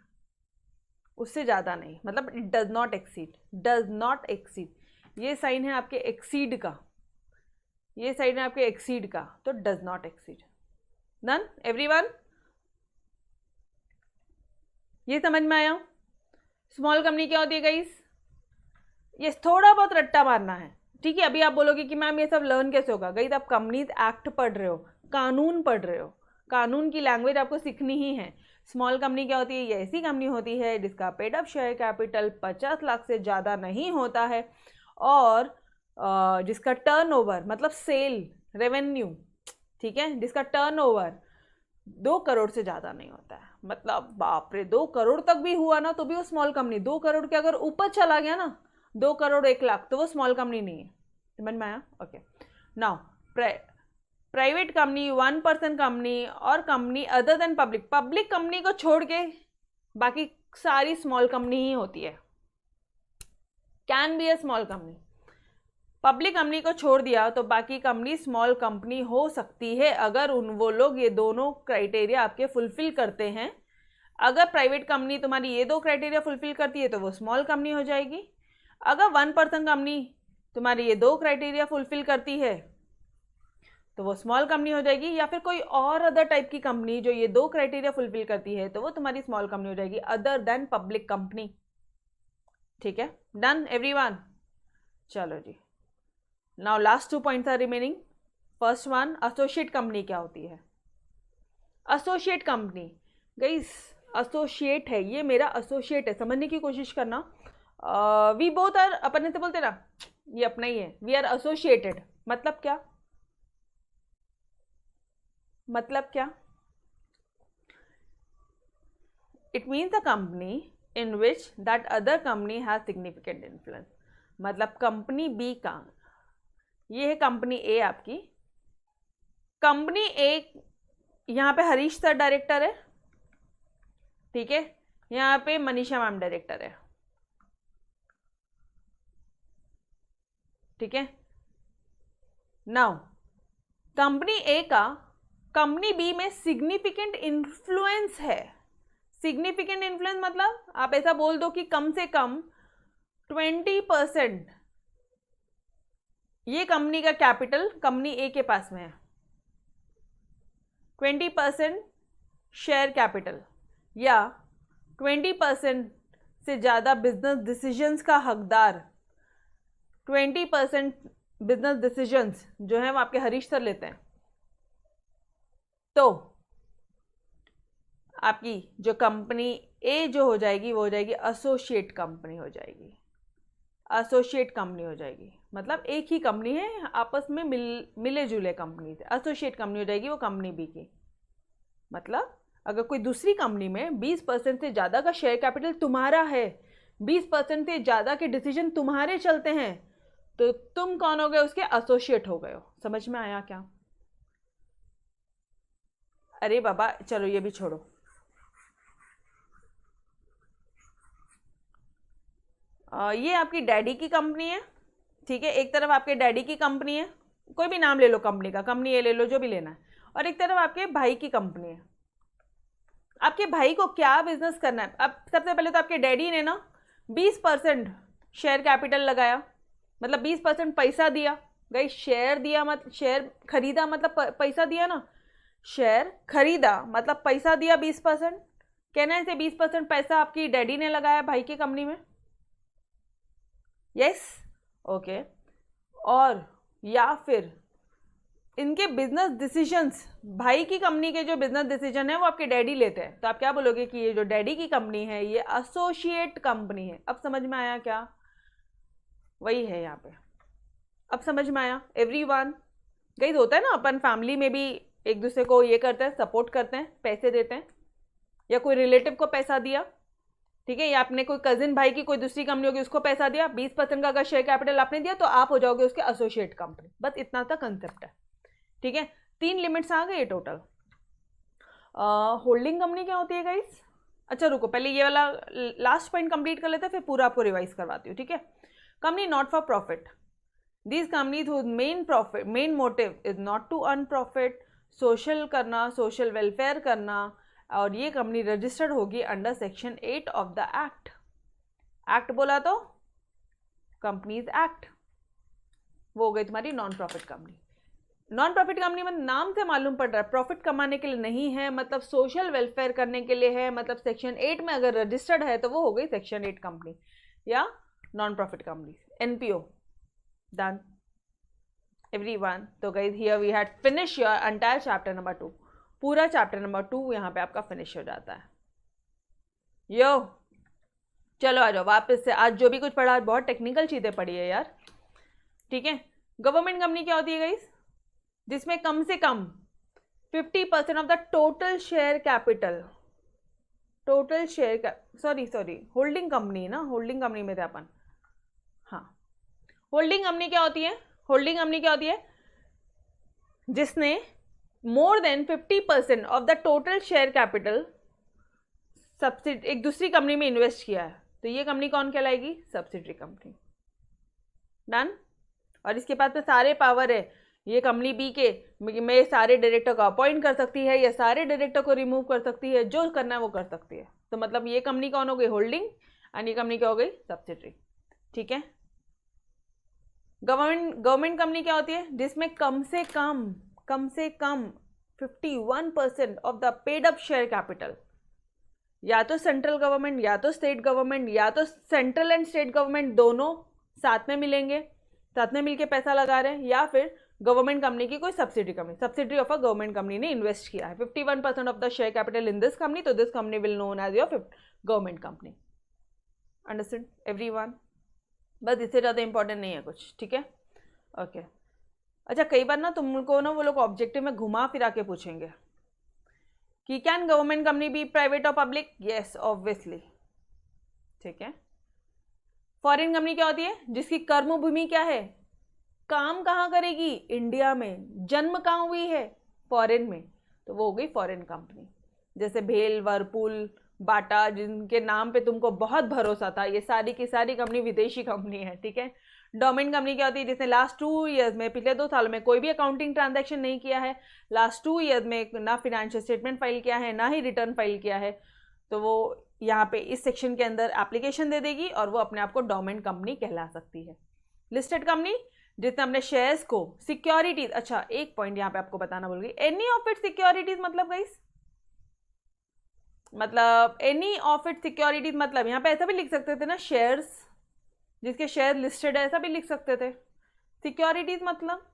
उससे ज़्यादा नहीं, मतलब it does not exceed. Does not exceed, ये साइन है आपके एक्सीड का, ये साइन है आपके एक्सीड का, तो does not exceed. Done everyone? ये समझ में आया? स्मॉल कंपनी क्या होती है गाइस? ये थोड़ा बहुत रट्टा मारना है, ठीक है? अभी आप बोलोगे कि मैम ये सब लर्न कैसे होगा? गाइस आप कंपनीज एक्ट पढ़ रहे हो, कानून पढ़ रहे हो, कानून की लैंग्वेज आपको सीखनी ही है। स्मॉल कंपनी क्या होती है? ये ऐसी कंपनी होती है जिसका paid up share capital 50 lakh से ज़्यादा नहीं होता है, और जिसका टर्नओवर मतलब सेल रेवेन्यू, ठीक है, जिसका टर्नओवर 2 करोड़ से ज़्यादा नहीं होता है। मतलब बाप रे, 2 करोड़ तक भी हुआ ना तो भी वो स्मॉल कंपनी। 2 करोड़ के अगर ऊपर चला गया ना, 2 करोड़ 1 लाख, तो वो स्मॉल कंपनी नहीं है। समझ में आया? Okay, now private company, 1 person company और company other than public. Public company को छोड़ के बाकी सारी स्मॉल कंपनी ही होती है, can be A small company. Public company को छोड़ दिया तो बाकी कंपनी स्मॉल कंपनी हो सकती है अगर वो लोग ये दोनों क्राइटेरिया आपके फुलफिल करते हैं। अगर प्राइवेट कंपनी तुम्हारी ये 2 क्राइटेरिया फुलफिल करती है तो वो स्मॉल कंपनी हो जाएगी। अगर 1 पर्सन कंपनी तुम्हारी ये 2 क्राइटेरिया फुलफिल करती है तो वो स्मॉल कंपनी हो जाएगी, या फिर कोई और अदर टाइप की कंपनी जो ये 2 क्राइटेरिया फुलफिल करती है तो वो तुम्हारी स्मॉल कंपनी हो जाएगी, अदर देन पब्लिक कंपनी। ठीक है, डन एवरीवन। चलो जी, now last 2 points are remaining. First one, associate company क्या होती है? एसोसिएट कंपनी गाइस, एसोसिएट है, ये मेरा एसोसिएट है, समझने की कोशिश करना। वी बोथ आर, अपन से बोलते ना, ये अपना ही है, वी आर एसोसिएटेड। मतलब क्या? मतलब क्या? It means a company in which that other company has significant influence. मतलब कंपनी बी का, ये है कंपनी ए आपकी, कंपनी ए, यहाँ पे हरीश सर डायरेक्टर है, ठीक है, यहाँ पे मनीषा मैम डायरेक्टर है, ठीक है। नाउ कंपनी ए का कंपनी बी में सिग्निफिकेंट इन्फ्लुएंस है। सिग्निफिकेंट इन्फ्लुएंस मतलब आप ऐसा बोल दो कि कम से कम 20% ये कंपनी का कैपिटल कंपनी ए के पास में है, 20% शेयर कैपिटल, या 20% से ज़्यादा बिजनेस डिसीजंस का हकदार, 20% बिजनेस डिसीजंस जो है वो आपके हरीश सर लेते हैं। तो आपकी जो कंपनी ए जो हो जाएगी वो हो जाएगी एसोसिएट कंपनी हो जाएगी, एसोसिएट कंपनी हो जाएगी। मतलब एक ही कंपनी है, आपस में मिले जुले कंपनी से एसोसिएट कंपनी हो जाएगी वो कंपनी बी की। मतलब अगर कोई दूसरी कंपनी में 20% से ज़्यादा का शेयर कैपिटल तुम्हारा है, 20% से ज़्यादा के डिसीजन तुम्हारे चलते हैं, तो तुम कौन हो गए? उसके एसोसिएट हो गए हो। समझ में आया क्या? अरे बाबा चलो ये भी छोड़ो, ये आपकी डैडी की कंपनी है, ठीक है, एक तरफ आपके डैडी की कंपनी है, कोई भी नाम ले लो कंपनी का, कंपनी ये ले लो जो भी लेना है, और एक तरफ आपके भाई की कंपनी है। आपके भाई को क्या बिजनेस करना है? अब सबसे पहले तो आपके डैडी ने ना 20% शेयर कैपिटल लगाया, मतलब 20% पैसा दिया। गई शेयर दिया मतलब शेयर खरीदा, मतलब पैसा दिया ना, शेयर खरीदा मतलब पैसा दिया 20%। कहना है 20% पैसा आपकी डैडी ने लगाया भाई की कंपनी में, यस ओके। और या फिर इनके बिजनेस डिसीजंस, भाई की कंपनी के जो बिजनेस डिसीजन है वो आपके डैडी लेते हैं, तो आप क्या बोलोगे कि ये जो डैडी की कंपनी है ये एसोसिएट कंपनी है। अब समझ में आया क्या? वही है यहाँ पे, अब समझ में आया एवरीवन? गाइस होता है ना, अपन फैमिली में भी एक दूसरे को ये करते हैं, सपोर्ट करते हैं, पैसे देते हैं, या कोई रिलेटिव को पैसा दिया, ठीक है, या आपने कोई कजिन भाई की कोई दूसरी कंपनी होगी उसको पैसा दिया, 20% का अगर शेयर कैपिटल आपने दिया तो आप हो जाओगे उसके एसोसिएट कंपनी। बस इतना सा कंसेप्ट है, ठीक है। 3 लिमिट्स आ गए टोटल। होल्डिंग कंपनी क्या होती है गाइस? अच्छा रुको, पहले ये वाला लास्ट पॉइंट कंप्लीट कर लेते हैं, फिर पूरा आपको रिवाइज करवाती हूँ, ठीक है। Company not for profit, these companies whose main motive is not to earn profit, social करना, सोशल वेलफेयर करना, और ये कंपनी रजिस्टर्ड होगी under section 8 of the act. Act बोला तो कंपनीज एक्ट, वो हो गई तुम्हारी non profit company. Non profit company में नाम से मालूम पड़ रहा है प्रॉफिट कमाने के लिए नहीं है, मतलब सोशल वेलफेयर करने के लिए है, मतलब सेक्शन 8 में अगर रजिस्टर्ड है तो वो हो गई सेक्शन 8 कंपनी या non profit company, NPO. Done everyone. तो guys here we had finish your entire chapter number 2, पूरा चैप्टर नंबर 2 यहाँ पे आपका फिनिश हो जाता है। यो चलो आ जाओ वापस से, आज जो भी कुछ पढ़ा बहुत टेक्निकल चीज़ें पढ़ी है यार, ठीक है। गवर्नमेंट कंपनी क्या होती है गाइस? जिसमें कम से कम 50% of the total share capital, total share sorry holding company ना, होल्डिंग कंपनी में थे अपन। हाँ, होल्डिंग कंपनी क्या होती है? होल्डिंग कंपनी क्या होती है? जिसने मोर than 50% of the total share capital subsidy एक दूसरी कंपनी में इन्वेस्ट किया है, तो ये कंपनी कौन कहलाएगी? Subsidiary company. डन। और इसके पास में सारे पावर है, ये कंपनी बी के में सारे डायरेक्टर को अपॉइंट कर सकती है या सारे डायरेक्टर को रिमूव कर सकती है, जो करना है वो कर सकती है। तो मतलब ये कंपनी कौन हो गई? होल्डिंग, एंड ये कंपनी क्या हो गई? सब्सिडरी, ठीक है। गवर्नमेंट कंपनी क्या होती है? जिसमें कम से कम से कम 51% of the paid up share capital, या तो सेंट्रल गवर्नमेंट या तो स्टेट गवर्नमेंट या तो सेंट्रल एंड स्टेट गवर्नमेंट दोनों साथ में मिलेंगे, साथ में मिलके पैसा लगा रहे हैं, या फिर गवर्नमेंट कंपनी की कोई subsidiary of a government company ने इन्वेस्ट किया है 51% of the share capital in this company, तो this company will known as your government company. Understand everyone? बस इससे ज़्यादा इंपॉर्टेंट नहीं है कुछ, ठीक है? ओके। अच्छा, कई बार ना तुमको ना वो लोग ऑब्जेक्टिव में घुमा फिरा के पूछेंगे कि can government company be private और पब्लिक? यस ऑब्वियसली, ठीक है। फॉरेन कंपनी क्या होती है? जिसकी कर्मभूमि क्या है, काम कहाँ करेगी? इंडिया में। जन्म कहाँ हुई है? फॉरेन में, तो वो हो गई फॉरेन कंपनी। जैसे भेल, वर्लपूल, बाटा, जिनके नाम पे तुमको बहुत भरोसा था, ये सारी की सारी कंपनी विदेशी कंपनी है, ठीक है। डोमेन कंपनी क्या होती है? जिसने लास्ट 2 ईयर्स में, पिछले 2 सालों में कोई भी अकाउंटिंग ट्रांजैक्शन नहीं किया है, लास्ट 2 ईयर्स में ना फिनेंशियल स्टेटमेंट फाइल किया है, ना ही रिटर्न फाइल किया है, तो वो यहाँ पे इस सेक्शन के अंदर एप्लीकेशन दे देगी और वो अपने आप को डोमेन कंपनी कहला सकती है। लिस्टेड कंपनी जिसने अपने शेयर्स को सिक्योरिटीज, अच्छा एक पॉइंट यहाँ पे आपको बताना भूल गई, एनी ऑफ इट सिक्योरिटीज मतलब गाइस, मतलब एनी ऑफ इट सिक्योरिटीज मतलब यहाँ पे ऐसा भी लिख सकते थे ना, शेयर्स, जिसके शेयर लिस्टेड है, ऐसा भी लिख सकते थे। सिक्योरिटीज मतलब,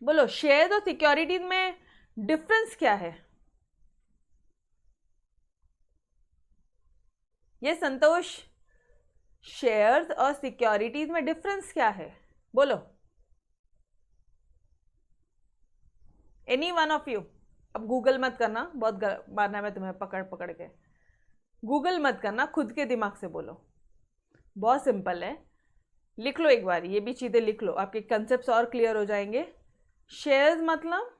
बोलो शेयर्स और सिक्योरिटीज में डिफरेंस क्या है? ये संतोष, शेयर्स और सिक्योरिटीज में डिफरेंस क्या है? बोलो, एनी वन ऑफ यू। अब गूगल मत करना, बहुत मारना मैं तुम्हें पकड़ पकड़ के, गूगल मत करना, खुद के दिमाग से बोलो। बहुत सिंपल है, लिख लो एक बार, ये भी चीज़ें लिख लो, आपके कंसेप्ट्स और क्लियर हो जाएंगे। शेयर्स मतलब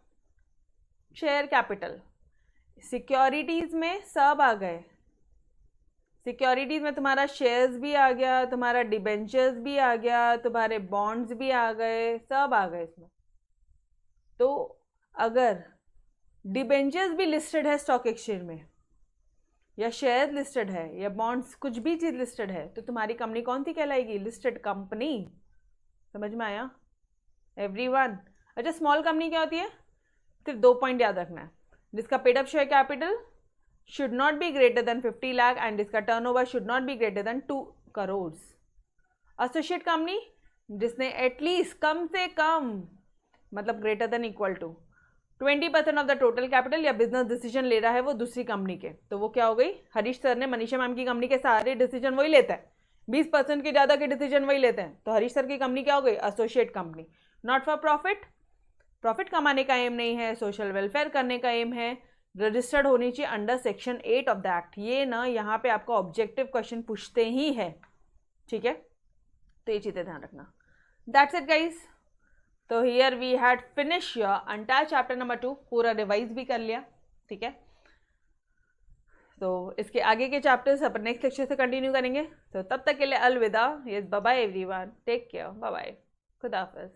शेयर कैपिटल, सिक्योरिटीज में सब आ गए। सिक्योरिटीज में तुम्हारा शेयर्स भी आ गया, तुम्हारा डिबेंचर्स भी आ गया, तुम्हारे बॉन्ड्स भी आ गए, सब आ गए इसमें। तो अगर डिबेंचर्स भी लिस्टेड है स्टॉक एक्सचेंज में, या शेयर लिस्टेड है, या बॉन्ड्स, कुछ भी चीज़ लिस्टेड है, तो तुम्हारी कंपनी कौन सी कहलाएगी? Listed company. समझ में आया एवरीवन? अच्छा, स्मॉल कंपनी क्या होती है? सिर्फ 2 पॉइंट याद रखना है, जिसका paid up share capital should not be greater than 50 lakh and जिसका turnover should not be greater than 2 crore. Associate company जिसने एटलीस्ट, कम से कम, मतलब greater than equal to 20% of the total capital या बिजनेस डिसीजन ले रहा है वो दूसरी कंपनी के, तो वो क्या हो गई? हरीश सर ने मनीषा मैम की कंपनी के सारे डिसीजन वही लेता है, 20% के ज़्यादा के डिसीजन वही लेते हैं, तो हरीश सर की कंपनी क्या हो गई? Associate company. Not for profit, profit कमाने का एम नहीं है, सोशल वेलफेयर करने का एम है, रजिस्टर्ड होनी चाहिए under section 8 of the act. ये ना यहाँ पे आपको ऑब्जेक्टिव क्वेश्चन पूछते ही है, ठीक है? तो ये चीज़ें ध्यान रखना। That's it guys. तो here we had finish your entire chapter number 2, पूरा रिवाइज भी कर लिया, ठीक है? तो इसके आगे के चैप्टर्स अपन नेक्स्ट लेक्चर से कंटिन्यू करेंगे। तो तब तक के लिए अलविदा। Yes, bye bye everyone, take care, bye bye, खुदा हाफिज़।